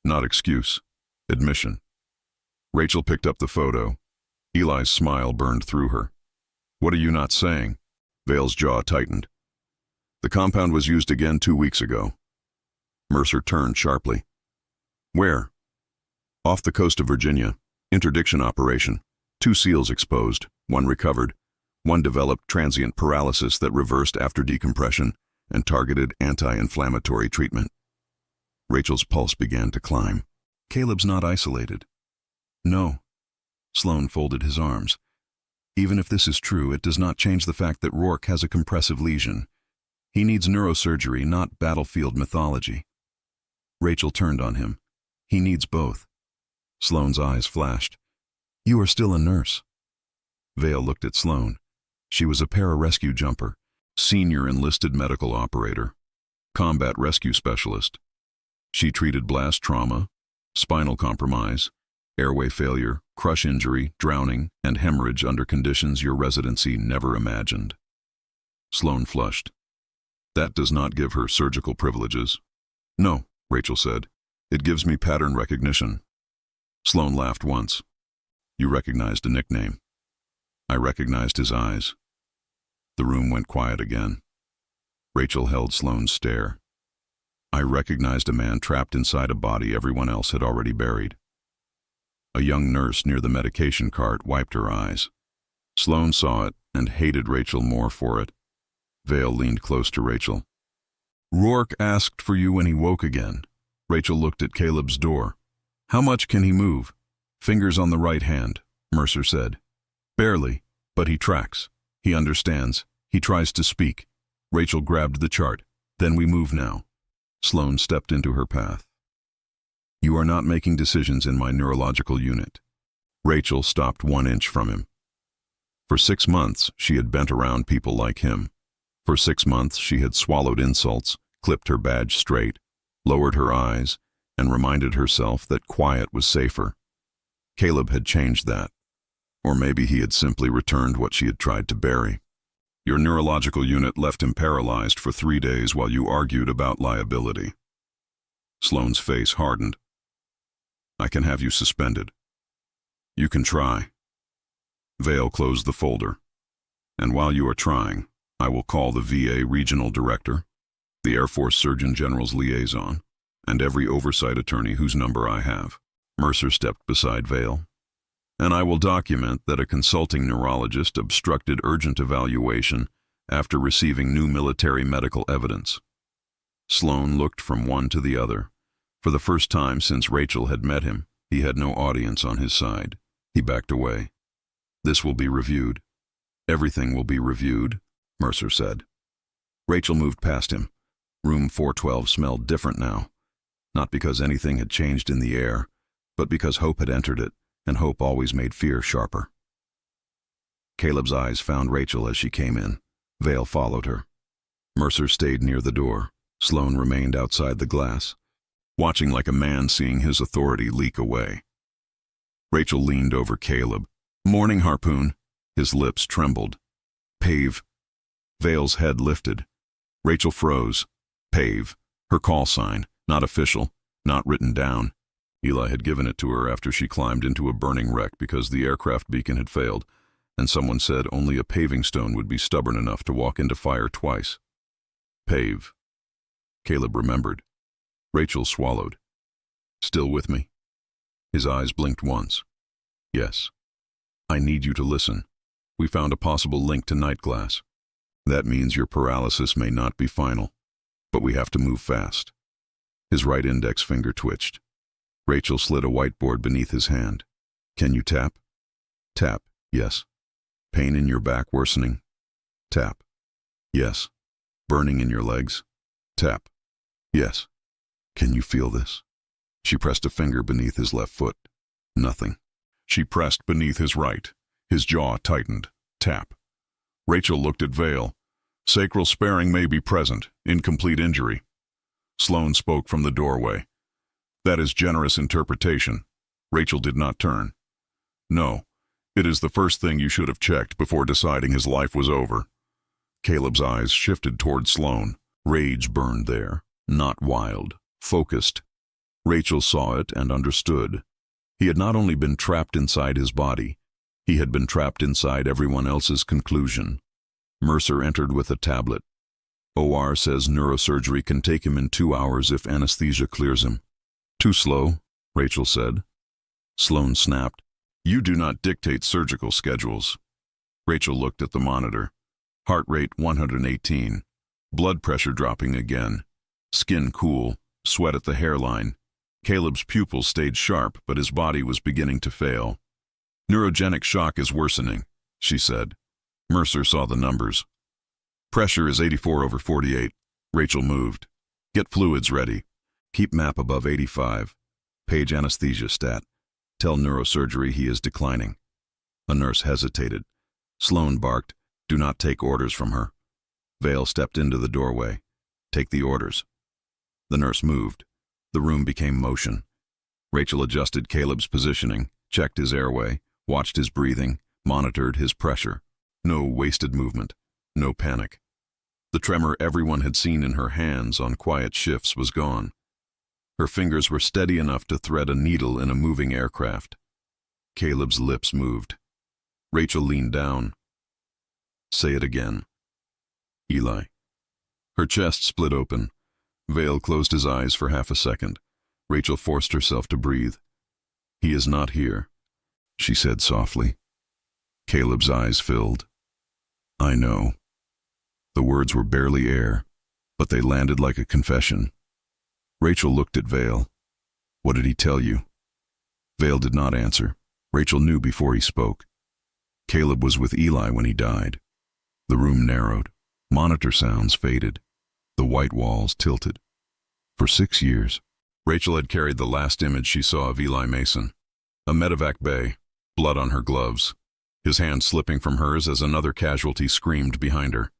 Not excuse. Admission. Rachel picked up the photo. Eli's smile burned through her. What are you not saying? Vale's jaw tightened. The compound was used again 2 weeks ago. Mercer turned sharply. Where? Off the coast of Virginia. Interdiction operation. 2 seals exposed, 1 recovered. 1 developed transient paralysis that reversed after decompression and targeted anti-inflammatory treatment. Rachel's pulse began to climb. Caleb's not isolated. No. Sloan folded his arms. Even if this is true, it does not change the fact that Rourke has a compressive lesion. He needs neurosurgery, not battlefield mythology. Rachel turned on him. He needs both. Sloan's eyes flashed. You are still a nurse. Vale looked at Sloan. She was a pararescue jumper, senior enlisted medical operator, combat rescue specialist. She treated blast trauma, spinal compromise, airway failure, crush injury, drowning, and hemorrhage under conditions your residency never imagined. Sloan flushed. That does not give her surgical privileges. No, Rachel said. It gives me pattern recognition. Sloan laughed once. You recognized a nickname. I recognized his eyes. The room went quiet again. Rachel held Sloan's stare. I recognized a man trapped inside a body everyone else had already buried. A young nurse near the medication cart wiped her eyes. Sloan saw it and hated Rachel more for it. Vale leaned close to Rachel. Rourke asked for you when he woke again. Rachel looked at Caleb's door. How much can he move? Fingers on the right hand, Mercer said. Barely, but he tracks. He understands. He tries to speak. Rachel grabbed the chart. Then we move now. Sloan stepped into her path. You are not making decisions in my neurological unit. Rachel stopped 1 inch from him. For 6 months, she had bent around people like him. For 6 months, she had swallowed insults, clipped her badge straight, lowered her eyes, and reminded herself that quiet was safer. Caleb had changed that. Or maybe he had simply returned what she had tried to bury. Your neurological unit left him paralyzed for 3 days while you argued about liability. Sloan's face hardened. I can have you suspended. You can try. Vale closed the folder. And while you are trying, I will call the VA regional director, the Air Force Surgeon General's liaison, and every oversight attorney whose number I have. Mercer stepped beside Vale. And I will document that a consulting neurologist obstructed urgent evaluation after receiving new military medical evidence. Sloan looked from one to the other. For the first time since Rachel had met him, he had no audience on his side. He backed away. This will be reviewed. Everything will be reviewed, Mercer said. Rachel moved past him. Room 412 smelled different now. Not because anything had changed in the air, but because hope had entered it, and hope always made fear sharper. Caleb's eyes found Rachel as she came in. Vale followed her. Mercer stayed near the door. Sloan remained outside the glass, watching like a man seeing his authority leak away. Rachel leaned over Caleb. Morning, Harpoon. His lips trembled. Pave. Vale's head lifted. Rachel froze. Pave. Her call sign. Not official. Not written down. Eli had given it to her after she climbed into a burning wreck because the aircraft beacon had failed, and someone said only a paving stone would be stubborn enough to walk into fire twice. Pave. Caleb remembered. Rachel swallowed. Still with me? His eyes blinked once. Yes. I need you to listen. We found a possible link to night glass. That means your paralysis may not be final. But we have to move fast. His right index finger twitched. Rachel slid a whiteboard beneath his hand. Can you tap? Tap, yes. Pain in your back worsening? Tap. Yes. Burning in your legs? Tap. Yes. Can you feel this? She pressed a finger beneath his left foot. Nothing. She pressed beneath his right. His jaw tightened. Tap. Rachel looked at Vale. Sacral sparing may be present. Incomplete injury. Sloane spoke from the doorway. That is generous interpretation. Rachel did not turn. No. It is the first thing you should have checked before deciding his life was over. Caleb's eyes shifted toward Sloane. Rage burned there. Not wild. Focused. Rachel saw it and understood. He had not only been trapped inside his body, he had been trapped inside everyone else's conclusion. Mercer entered with a tablet. OR says neurosurgery can take him in 2 hours if anesthesia clears him. Too slow, Rachel said. Sloane snapped. You do not dictate surgical schedules. Rachel looked at the monitor. Heart rate 118. Blood pressure dropping again. Skin cool. Sweat at the hairline. Caleb's pupils stayed sharp, but his body was beginning to fail. Neurogenic shock is worsening, she said. Mercer saw the numbers. Pressure is 84/48. Rachel moved. Get fluids ready. Keep MAP above 85. Page anesthesia stat. Tell neurosurgery he is declining. A nurse hesitated. Sloane barked, do not take orders from her. Vale stepped into the doorway. Take the orders. The nurse moved. The room became motion. Rachel adjusted Caleb's positioning, checked his airway, watched his breathing, monitored his pressure. No wasted movement. No panic. The tremor everyone had seen in her hands on quiet shifts was gone. Her fingers were steady enough to thread a needle in a moving aircraft. Caleb's lips moved. Rachel leaned down. Say it again. Eli. Her chest split open. Vale closed his eyes for half a second. Rachel forced herself to breathe. He is not here, she said softly. Caleb's eyes filled. I know. The words were barely air, but they landed like a confession. Rachel looked at Vale. What did he tell you? Vale did not answer. Rachel knew before he spoke. Caleb was with Eli when he died. The room narrowed. Monitor sounds faded. The white walls tilted. For 6 years, Rachel had carried the last image she saw of Eli Mason. A medevac bay, blood on her gloves, his hand slipping from hers as another casualty screamed behind her.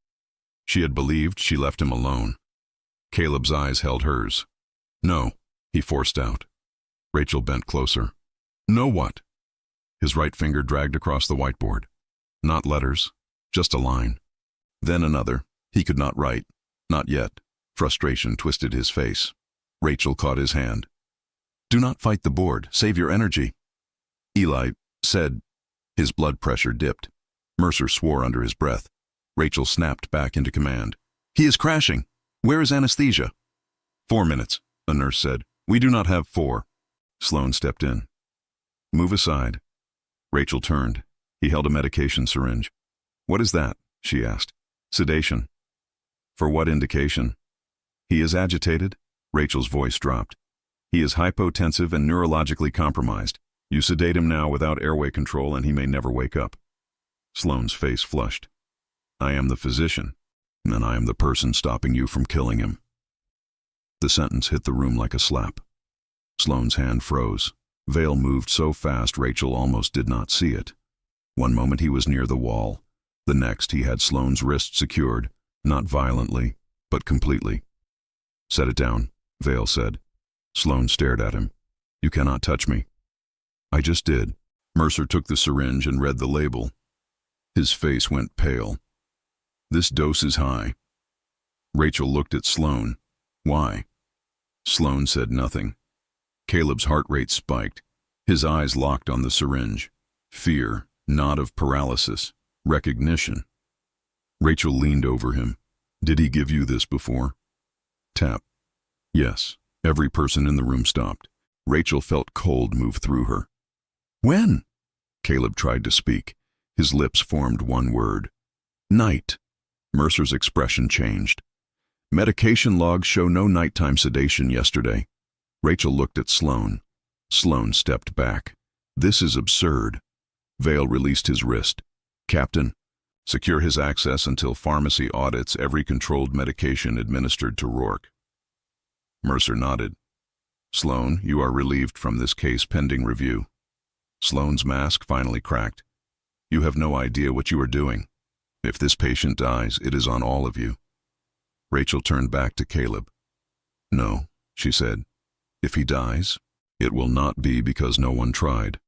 She had believed she left him alone. Caleb's eyes held hers. No, he forced out. Rachel bent closer. No what? His right finger dragged across the whiteboard. Not letters, just a line. Then another. He could not write. Not yet. Frustration twisted his face. Rachel caught his hand. Do not fight the board. Save your energy. Eli said. His blood pressure dipped. Mercer swore under his breath. Rachel snapped back into command. He is crashing. Where is anesthesia? 4 minutes, a nurse said. We do not have 4. Sloane stepped in. Move aside. Rachel turned. He held a medication syringe. What is that? She asked. Sedation. For what indication? He is agitated. Rachel's voice dropped. He is hypotensive and neurologically compromised. You sedate him now without airway control and he may never wake up. Sloane's face flushed. I am the physician, and I am the person stopping you from killing him. The sentence hit the room like a slap. Sloane's hand froze. Vale moved so fast Rachel almost did not see it. One moment he was near the wall. The next he had Sloane's wrist secured, not violently, but completely. Set it down, Vale said. Sloane stared at him. You cannot touch me. I just did. Mercer took the syringe and read the label. His face went pale. This dose is high. Rachel looked at Sloane. Why? Sloane said nothing. Caleb's heart rate spiked. His eyes locked on the syringe. Fear, not of paralysis. Recognition. Rachel leaned over him. Did he give you this before? Tap. Yes. Every person in the room stopped. Rachel felt cold move through her. When? Caleb tried to speak. His lips formed one word. Night. Mercer's expression changed. Medication logs show no nighttime sedation yesterday. Rachel looked at Sloan. Sloan stepped back. This is absurd. Vale released his wrist. Captain, secure his access until pharmacy audits every controlled medication administered to Rourke. Mercer nodded. Sloan, you are relieved from this case pending review. Sloan's mask finally cracked. You have no idea what you are doing. If this patient dies, it is on all of you. Rachel turned back to Caleb. No, she said. If he dies, it will not be because no one tried.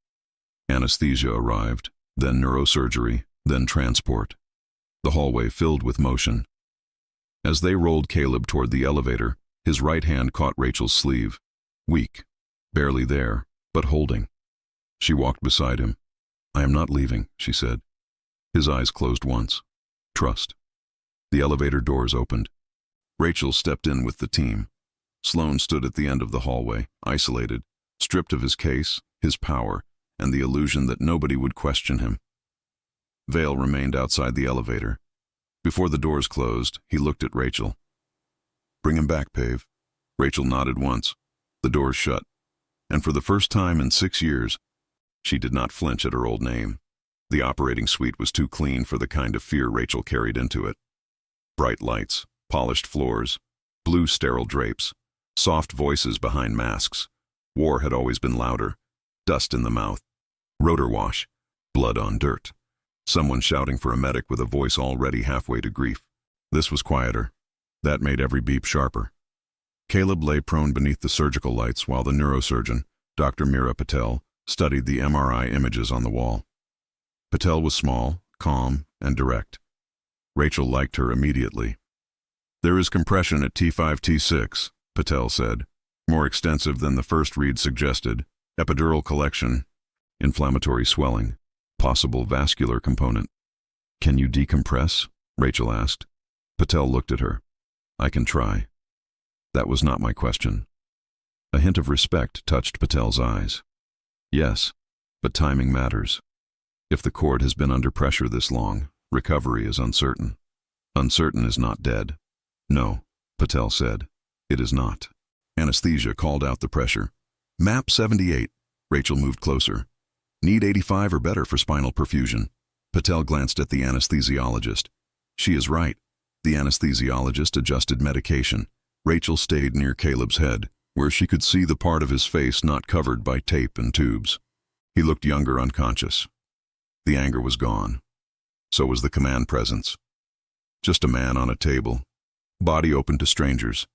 Anesthesia arrived, then neurosurgery, then transport. The hallway filled with motion. As they rolled Caleb toward the elevator, his right hand caught Rachel's sleeve. Weak, barely there, but holding. She walked beside him. I am not leaving, she said. His eyes closed once. Trust. The elevator doors opened. Rachel stepped in with the team. Sloan stood at the end of the hallway, isolated, stripped of his case, his power, and the illusion that nobody would question him. Vale remained outside the elevator. Before the doors closed, he looked at Rachel. Bring him back, Pave. Rachel nodded once. The doors shut. And for the first time in 6 years, she did not flinch at her old name. The operating suite was too clean for the kind of fear Rachel carried into it. Bright lights, polished floors, blue sterile drapes, soft voices behind masks. War had always been louder. Dust in the mouth. Rotor wash. Blood on dirt. Someone shouting for a medic with a voice already halfway to grief. This was quieter. That made every beep sharper. Caleb lay prone beneath the surgical lights while the neurosurgeon, Dr. Meera Patel, studied the MRI images on the wall. Patel was small, calm, and direct. Rachel liked her immediately. There is compression at T5, T6, Patel said, more extensive than the first read suggested, epidural collection, inflammatory swelling, possible vascular component. Can you decompress? Rachel asked. Patel looked at her. I can try. That was not my question. A hint of respect touched Patel's eyes. Yes, but timing matters. If the cord has been under pressure this long, recovery is uncertain. Uncertain is not dead. No, Patel said. It is not. Anesthesia called out the pressure. MAP 78. Rachel moved closer. Need 85 or better for spinal perfusion. Patel glanced at the anesthesiologist. She is right. The anesthesiologist adjusted medication. Rachel stayed near Caleb's head, where she could see the part of his face not covered by tape and tubes. He looked younger, unconscious. The anger was gone. So was the command presence. Just a man on a table. Body open to strangers.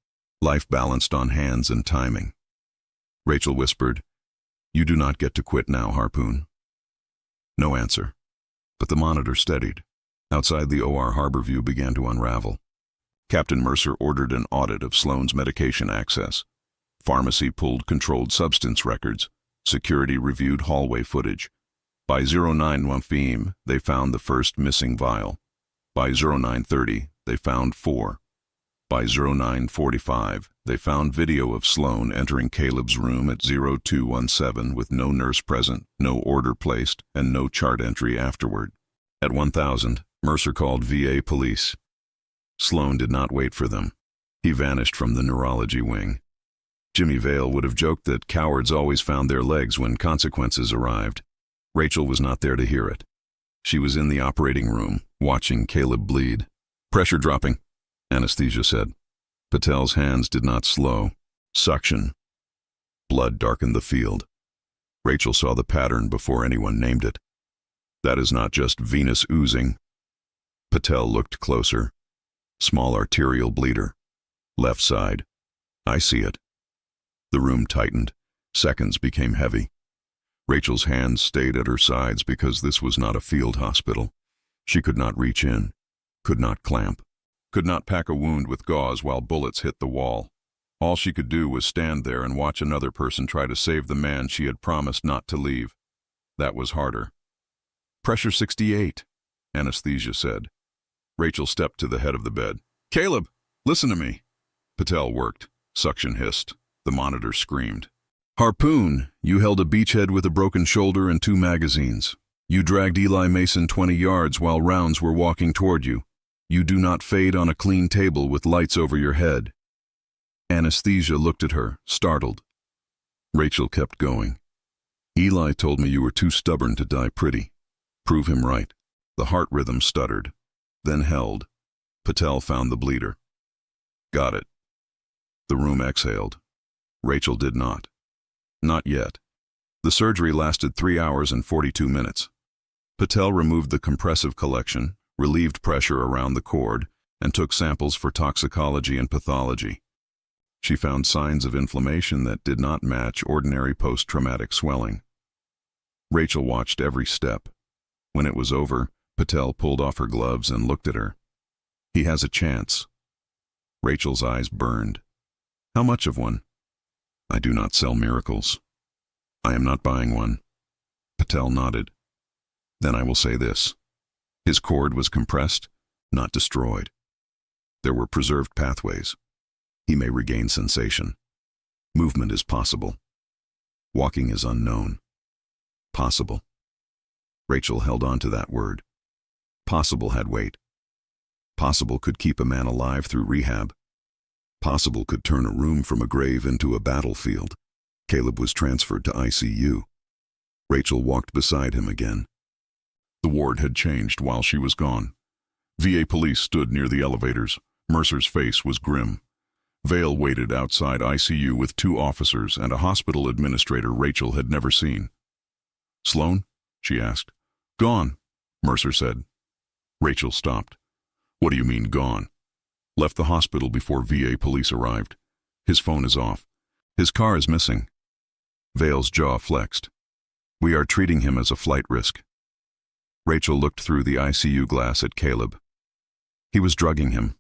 Life balanced on hands and timing. Rachel whispered, You do not get to quit now, Harpoon. No answer. But the monitor steadied. Outside the OR, Harborview began to unravel. Captain Mercer ordered an audit of Sloan's medication access. Pharmacy pulled controlled substance records. Security reviewed hallway footage. By 09 p.m., they found the first missing vial. By 09:30, they found 4. By 09:45, they found video of Sloan entering Caleb's room at 0217 with no nurse present, no order placed, and no chart entry afterward. At 1000, Mercer called VA police. Sloan did not wait for them. He vanished from the neurology wing. Jimmy Vale would have joked that cowards always found their legs when consequences arrived. Rachel was not there to hear it. She was in the operating room, watching Caleb bleed. Pressure dropping, anesthesia said. Patel's hands did not slow. Suction. Blood darkened the field. Rachel saw the pattern before anyone named it. That is not just venous oozing. Patel looked closer. Small arterial bleeder. Left side. I see it. The room tightened. Seconds became heavy. Rachel's hands stayed at her sides because this was not a field hospital. She could not reach in, could not clamp, could not pack a wound with gauze while bullets hit the wall. All she could do was stand there and watch another person try to save the man she had promised not to leave. That was harder. Pressure 68, anesthesia said. Rachel stepped to the head of the bed. Caleb, listen to me. Patel worked. Suction hissed. The monitor screamed. Harpoon, you held a beachhead with a broken shoulder and 2 magazines. You dragged Eli Mason 20 yards while rounds were walking toward you. You do not fade on a clean table with lights over your head. Anesthesia looked at her, startled. Rachel kept going. Eli told me you were too stubborn to die pretty. Prove him right. The heart rhythm stuttered, then held. Patel found the bleeder. Got it. The room exhaled. Rachel did not. Not yet. The surgery lasted 3 hours and 42 minutes. Patel removed the compressive collection, relieved pressure around the cord, and took samples for toxicology and pathology. She found signs of inflammation that did not match ordinary post-traumatic swelling. Rachel watched every step. When it was over, Patel pulled off her gloves and looked at her. He has a chance. Rachel's eyes burned. How much of one? I do not sell miracles. I am not buying one. Patel nodded. Then I will say this. His cord was compressed, not destroyed. There were preserved pathways. He may regain sensation. Movement is possible. Walking is unknown. Possible. Rachel held on to that word. Possible had weight. Possible could keep a man alive through rehab. Possible could turn a room from a grave into a battlefield. Caleb was transferred to ICU. Rachel walked beside him again. The ward had changed while she was gone. VA police stood near the elevators. Mercer's face was grim. Vale waited outside ICU with 2 officers and a hospital administrator Rachel had never seen. Sloan? She asked. Gone, Mercer said. Rachel stopped. What do you mean, gone? Left the hospital before VA police arrived. His phone is off. His car is missing. Vale's jaw flexed. We are treating him as a flight risk. Rachel looked through the ICU glass at Caleb. He was drugging him.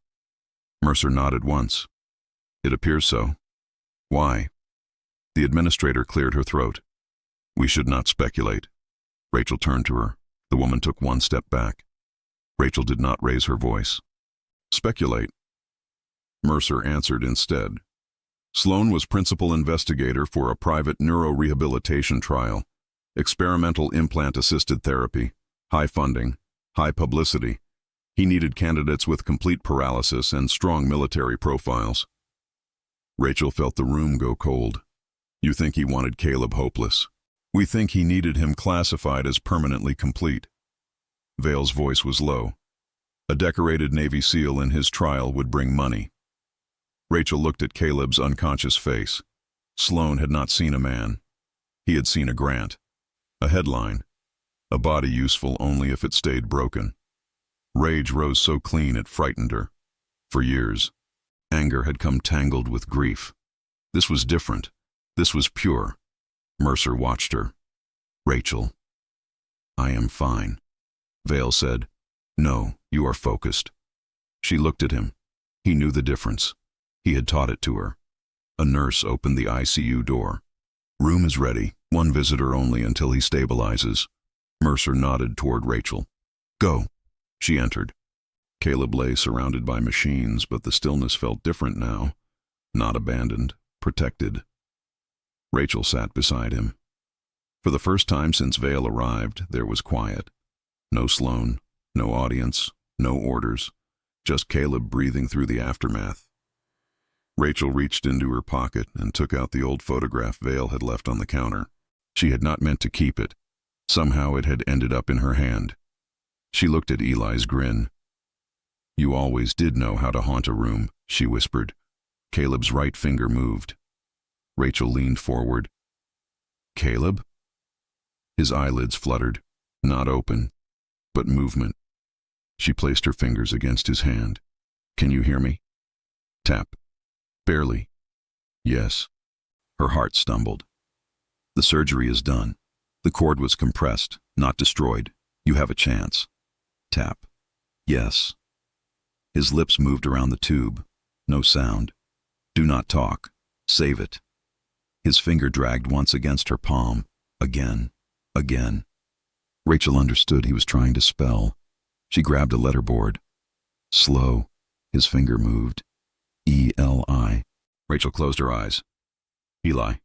Mercer nodded once. It appears so. Why? The administrator cleared her throat. We should not speculate. Rachel turned to her. The woman took 1 step back. Rachel did not raise her voice. Speculate. Mercer answered instead. Sloan was principal investigator for a private neurorehabilitation trial. Experimental implant-assisted therapy. High funding. High publicity. He needed candidates with complete paralysis and strong military profiles. Rachel felt the room go cold. You think he wanted Caleb hopeless. We think he needed him classified as permanently complete. Vale's voice was low. A decorated Navy SEAL in his trial would bring money. Rachel looked at Caleb's unconscious face. Sloan had not seen a man. He had seen a grant. A headline. A body useful only if it stayed broken. Rage rose so clean it frightened her. For years, anger had come tangled with grief. This was different. This was pure. Mercer watched her. Rachel. I am fine. Vale said. No, you are focused. She looked at him. He knew the difference. He had taught it to her. A nurse opened the ICU door. Room is ready. 1 visitor only until he stabilizes. Mercer nodded toward Rachel. Go. She entered. Caleb lay surrounded by machines, but the stillness felt different now. Not abandoned, protected. Rachel sat beside him. For the first time since Vale arrived, there was quiet. No Sloan, no audience, no orders, just Caleb breathing through the aftermath. Rachel reached into her pocket and took out the old photograph Vale had left on the counter. She had not meant to keep it. Somehow it had ended up in her hand. She looked at Eli's grin. You always did know how to haunt a room, she whispered. Caleb's right finger moved. Rachel leaned forward. Caleb? His eyelids fluttered, not open, but movement. She placed her fingers against his hand. Can you hear me? Tap. Barely. Yes. Her heart stumbled. The surgery is done. The cord was compressed, not destroyed. You have a chance. Tap. Yes. His lips moved around the tube. No sound. Do not talk. Save it. His finger dragged once against her palm. Again. Again. Rachel understood he was trying to spell. She grabbed a letterboard. Slow. His finger moved. E-L-I. Rachel closed her eyes. Eli.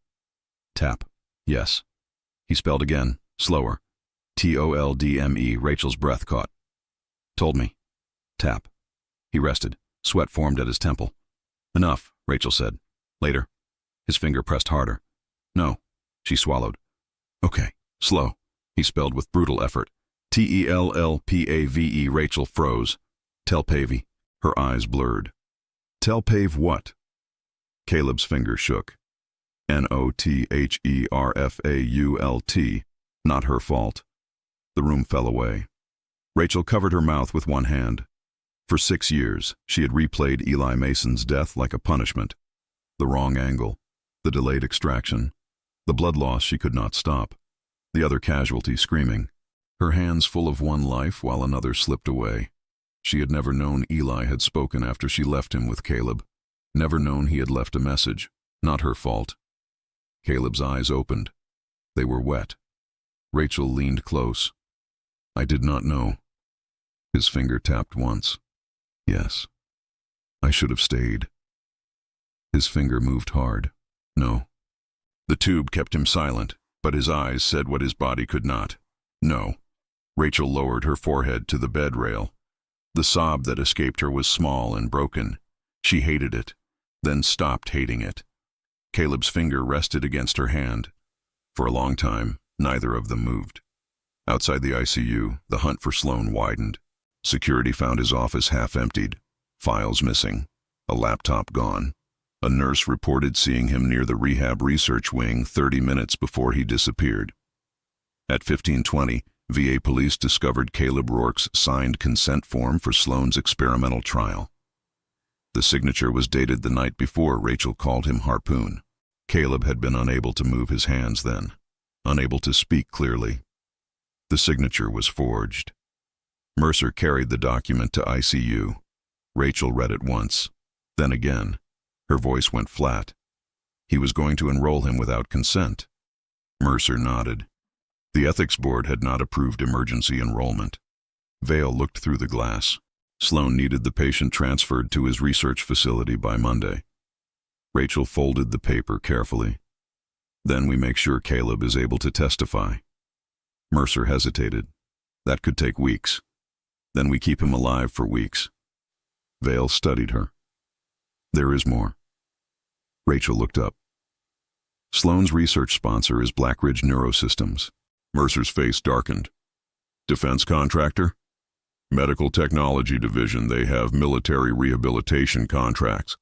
Tap. Yes. He spelled again, slower. T-O-L-D-M-E. Rachel's breath caught. Told me. Tap. He rested. Sweat formed at his temple. Enough, Rachel said. Later. His finger pressed harder. No, she swallowed. Okay, slow, he spelled with brutal effort. Tellpave. Rachel froze. Telpave. Her eyes blurred. Telpave what? Caleb's finger shook. Notherfault. Not her fault. The room fell away. Rachel covered her mouth with one hand. For 6 years, she had replayed Eli Mason's death like a punishment. The wrong angle, the delayed extraction, the blood loss she could not stop, the other casualty screaming, her hands full of one life while another slipped away. She had never known Eli had spoken after she left him with Caleb, never known he had left a message. Not her fault. Caleb's eyes opened. They were wet. Rachel leaned close. I did not know. His finger tapped once. Yes. I should have stayed. His finger moved hard. No. The tube kept him silent, but his eyes said what his body could not. No. Rachel lowered her forehead to the bed rail. The sob that escaped her was small and broken. She hated it, then stopped hating it. Caleb's finger rested against her hand. For a long time, neither of them moved. Outside the ICU, the hunt for Sloan widened. Security found his office half-emptied, files missing, a laptop gone. A nurse reported seeing him near the rehab research wing 30 minutes before he disappeared. At 15:20, VA police discovered Caleb Rourke's signed consent form for Sloan's experimental trial. The signature was dated the night before Rachel called him Harpoon. Caleb had been unable to move his hands then, unable to speak clearly. The signature was forged. Mercer carried the document to ICU. Rachel read it once, then again. Her voice went flat. He was going to enroll him without consent. Mercer nodded. The ethics board had not approved emergency enrollment. Vale looked through the glass. Sloan needed the patient transferred to his research facility by Monday. Rachel folded the paper carefully. Then we make sure Caleb is able to testify. Mercer hesitated. That could take weeks. Then we keep him alive for weeks. Vale studied her. There is more. Rachel looked up. Sloan's research sponsor is Blackridge Neurosystems. Mercer's face darkened. Defense contractor? Medical Technology Division. They have military rehabilitation contracts.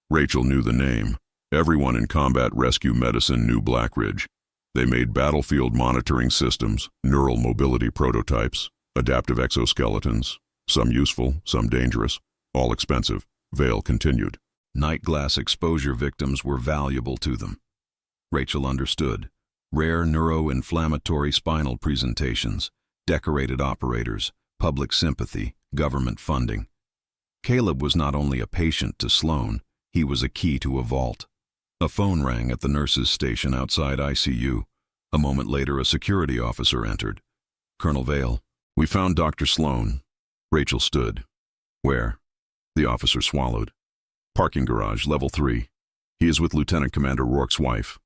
Rachel knew the name. Everyone in combat rescue medicine knew Blackridge. They made battlefield monitoring systems, neural mobility prototypes, adaptive exoskeletons, some useful, some dangerous, all expensive. Vale continued. Night glass exposure victims were valuable to them. Rachel understood. Rare neuroinflammatory spinal presentations, decorated operators, public sympathy, government funding. Caleb was not only a patient to Sloan, he was a key to a vault. A phone rang at the nurses' station outside ICU. A moment later, a security officer entered. Colonel Vale. We found Dr. Sloan. Rachel stood. Where? The officer swallowed. Parking garage, level 3. He is with Lieutenant Commander Rourke's wife.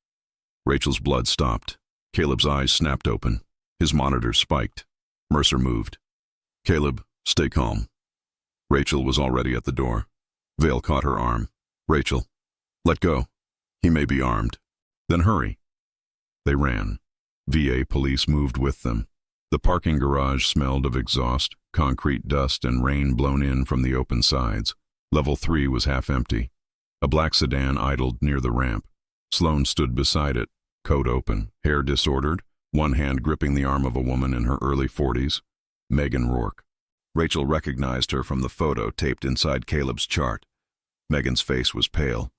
Rachel's blood stopped. Caleb's eyes snapped open. His monitor spiked. Mercer moved. Caleb, stay calm. Rachel was already at the door. Vale caught her arm. Rachel, let go. He may be armed. Then hurry. They ran. VA police moved with them. The parking garage smelled of exhaust, concrete dust, and rain blown in from the open sides. Level 3 was half empty. A black sedan idled near the ramp. Sloan stood beside it, coat open, hair disordered, one hand gripping the arm of a woman in her early 40s. Megan Rourke. Rachel recognized her from the photo taped inside Caleb's chart. Megan's face was pale.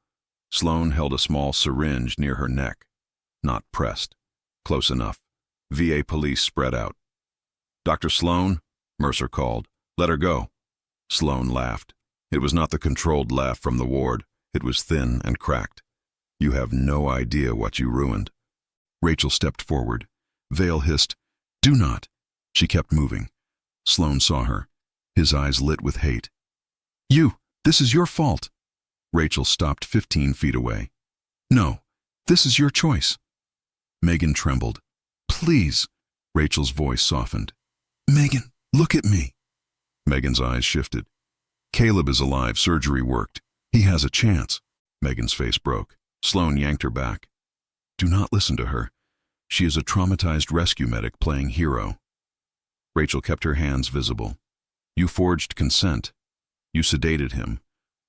Sloan held a small syringe near her neck. Not pressed. Close enough. VA police spread out. Dr. Sloan? Mercer called. Let her go. Sloan laughed. It was not the controlled laugh from the ward. It was thin and cracked. You have no idea what you ruined. Rachel stepped forward. Vale hissed, Do not. She kept moving. Sloan saw her. His eyes lit with hate. This is your fault. Rachel stopped 15 feet away. No, this is your choice. Megan trembled. Please. Rachel's voice softened. Megan, look at me. Megan's eyes shifted. Caleb is alive. Surgery worked. He has a chance. Megan's face broke. Sloane yanked her back. Do not listen to her. She is a traumatized rescue medic playing hero. Rachel kept her hands visible. You forged consent. You sedated him.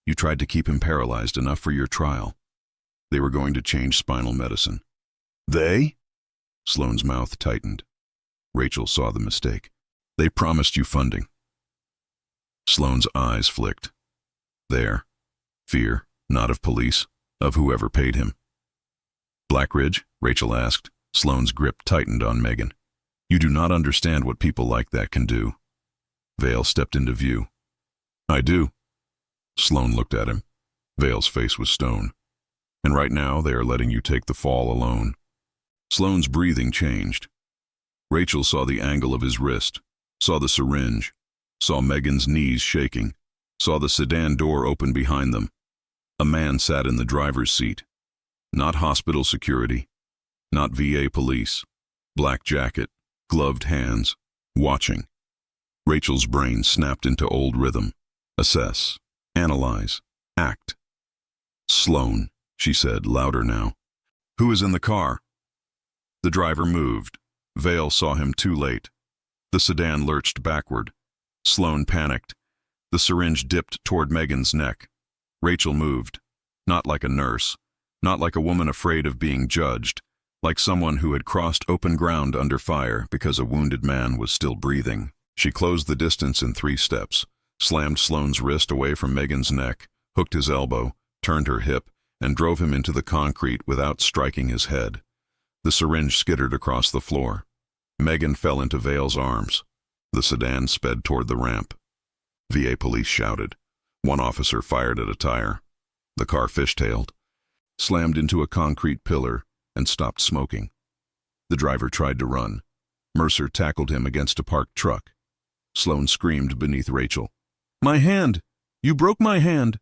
You tried to keep him paralyzed enough for your trial. They were going to change spinal medicine. They? Sloane's mouth tightened. Rachel saw the mistake. They promised you funding. Sloane's eyes flicked. There. Fear, not of police, of whoever paid him. Blackridge? Rachel asked. Sloane's grip tightened on Megan. You do not understand what people like that can do. Vale stepped into view. I do. Sloane looked at him. Vale's face was stone. And right now they are letting you take the fall alone. Sloane's breathing changed. Rachel saw the angle of his wrist, saw the syringe, saw Megan's knees shaking, saw the sedan door open behind them. A man sat in the driver's seat. Not hospital security, not VA police. Black jacket, gloved hands, watching. Rachel's brain snapped into old rhythm. Assess, analyze, act. Sloane, she said, louder now. Who is in the car? The driver moved. Vale saw him too late. The sedan lurched backward. Sloane panicked. The syringe dipped toward Megan's neck. Rachel moved. Not like a nurse. Not like a woman afraid of being judged. Like someone who had crossed open ground under fire because a wounded man was still breathing. She closed the distance in 3 steps, slammed Sloane's wrist away from Megan's neck, hooked his elbow, turned her hip, and drove him into the concrete without striking his head. The syringe skittered across the floor. Megan fell into Vale's arms. The sedan sped toward the ramp. VA police shouted. One officer fired at a tire. The car fishtailed, slammed into a concrete pillar, and stopped smoking. The driver tried to run. Mercer tackled him against a parked truck. Sloane screamed beneath Rachel. My hand! You broke my hand!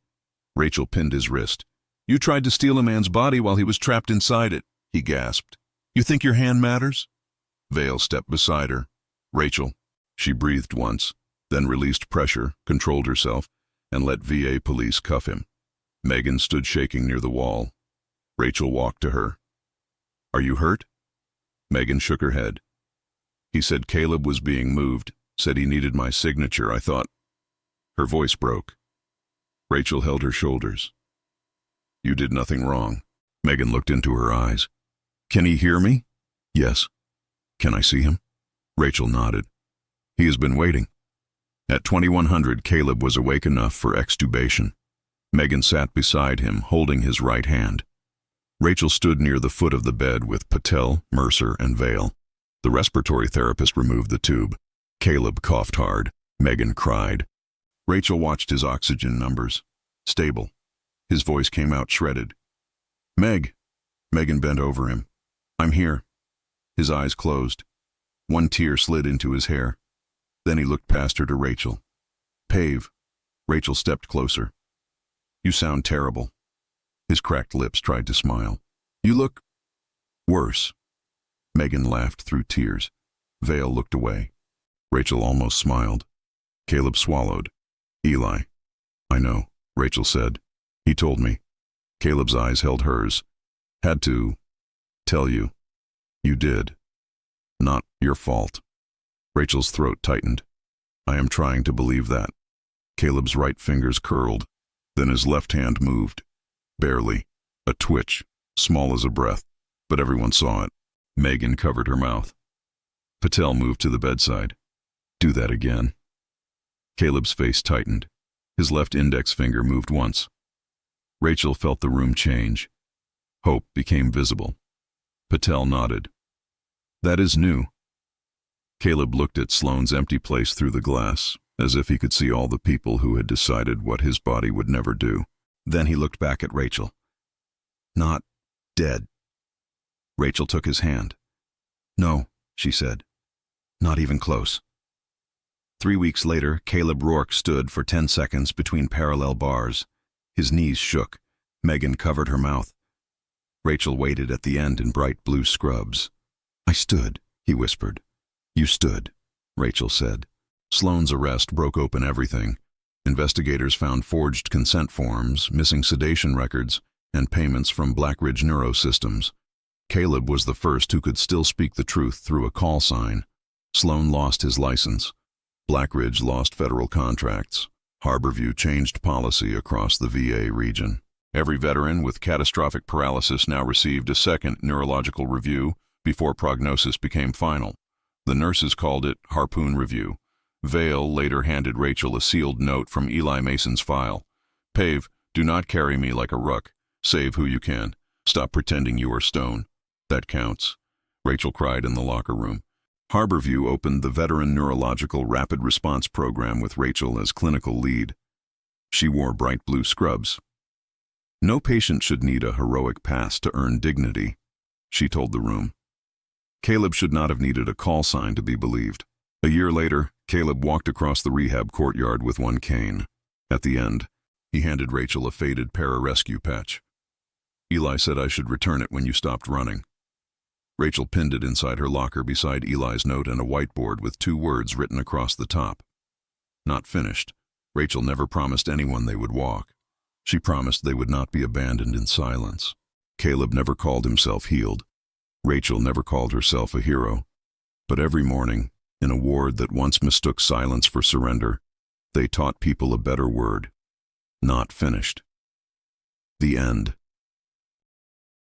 Rachel pinned his wrist. You tried to steal a man's body while he was trapped inside it, he gasped. You think your hand matters? Vale stepped beside her. Rachel. She breathed once, then released pressure, controlled herself, and let VA police cuff him. Megan stood shaking near the wall. Rachel walked to her. Are you hurt? Megan shook her head. He said Caleb was being moved, said he needed my signature. I thought. Her voice broke. Rachel held her shoulders. You did nothing wrong. Megan looked into her eyes. Can he hear me? Yes. Can I see him? Rachel nodded. He has been waiting. At 2100, Caleb was awake enough for extubation. Megan sat beside him, holding his right hand. Rachel stood near the foot of the bed with Patel, Mercer, and Vale. The respiratory therapist removed the tube. Caleb coughed hard. Megan cried. Rachel watched his oxygen numbers. Stable. His voice came out shredded. Meg. Megan bent over him. I'm here. His eyes closed. One tear slid into his hair. Then he looked past her to Rachel. Pave. Rachel stepped closer. You sound terrible. His cracked lips tried to smile. You look worse. Megan laughed through tears. Vale looked away. Rachel almost smiled. Caleb swallowed. Eli. I know, Rachel said. He told me. Caleb's eyes held hers. Had to tell you. You did. Not your fault. Rachel's throat tightened. I am trying to believe that. Caleb's right fingers curled. Then his left hand moved. Barely. A twitch, small as a breath. But everyone saw it. Megan covered her mouth. Patel moved to the bedside. Do that again. Caleb's face tightened. His left index finger moved once. Rachel felt the room change. Hope became visible. Patel nodded. That is new. Caleb looked at Sloane's empty place through the glass, as if he could see all the people who had decided what his body would never do. Then he looked back at Rachel. Not dead. Rachel took his hand. No, she said. Not even close. 3 weeks later, Caleb Rourke stood for 10 seconds between parallel bars. His knees shook. Megan covered her mouth. Rachel waited at the end in bright blue scrubs. I stood, he whispered. You stood, Rachel said. Sloane's arrest broke open everything. Investigators found forged consent forms, missing sedation records, and payments from Blackridge Neurosystems. Caleb was the first who could still speak the truth through a call sign. Sloan lost his license. Blackridge lost federal contracts. Harborview changed policy across the VA region. Every veteran with catastrophic paralysis now received a second neurological review before prognosis became final. The nurses called it Harpoon Review. Vale later handed Rachel a sealed note from Eli Mason's file. "Pave, do not carry me like a ruck. Save who you can. Stop pretending you are Stone. That counts," Rachel cried in the locker room. Harborview opened the Veteran Neurological Rapid Response Program with Rachel as clinical lead. She wore bright blue scrubs. "No patient should need a heroic past to earn dignity," she told the room. Caleb should not have needed a call sign to be believed. A year later, Caleb walked across the rehab courtyard with one cane. At the end, he handed Rachel a faded pararescue patch. "Eli said I should return it when you stopped running." Rachel pinned it inside her locker beside Eli's note and a whiteboard with 2 words written across the top. Not finished. Rachel never promised anyone they would walk. She promised they would not be abandoned in silence. Caleb never called himself healed. Rachel never called herself a hero. But every morning, in a ward that once mistook silence for surrender, they taught people a better word: not finished. The end.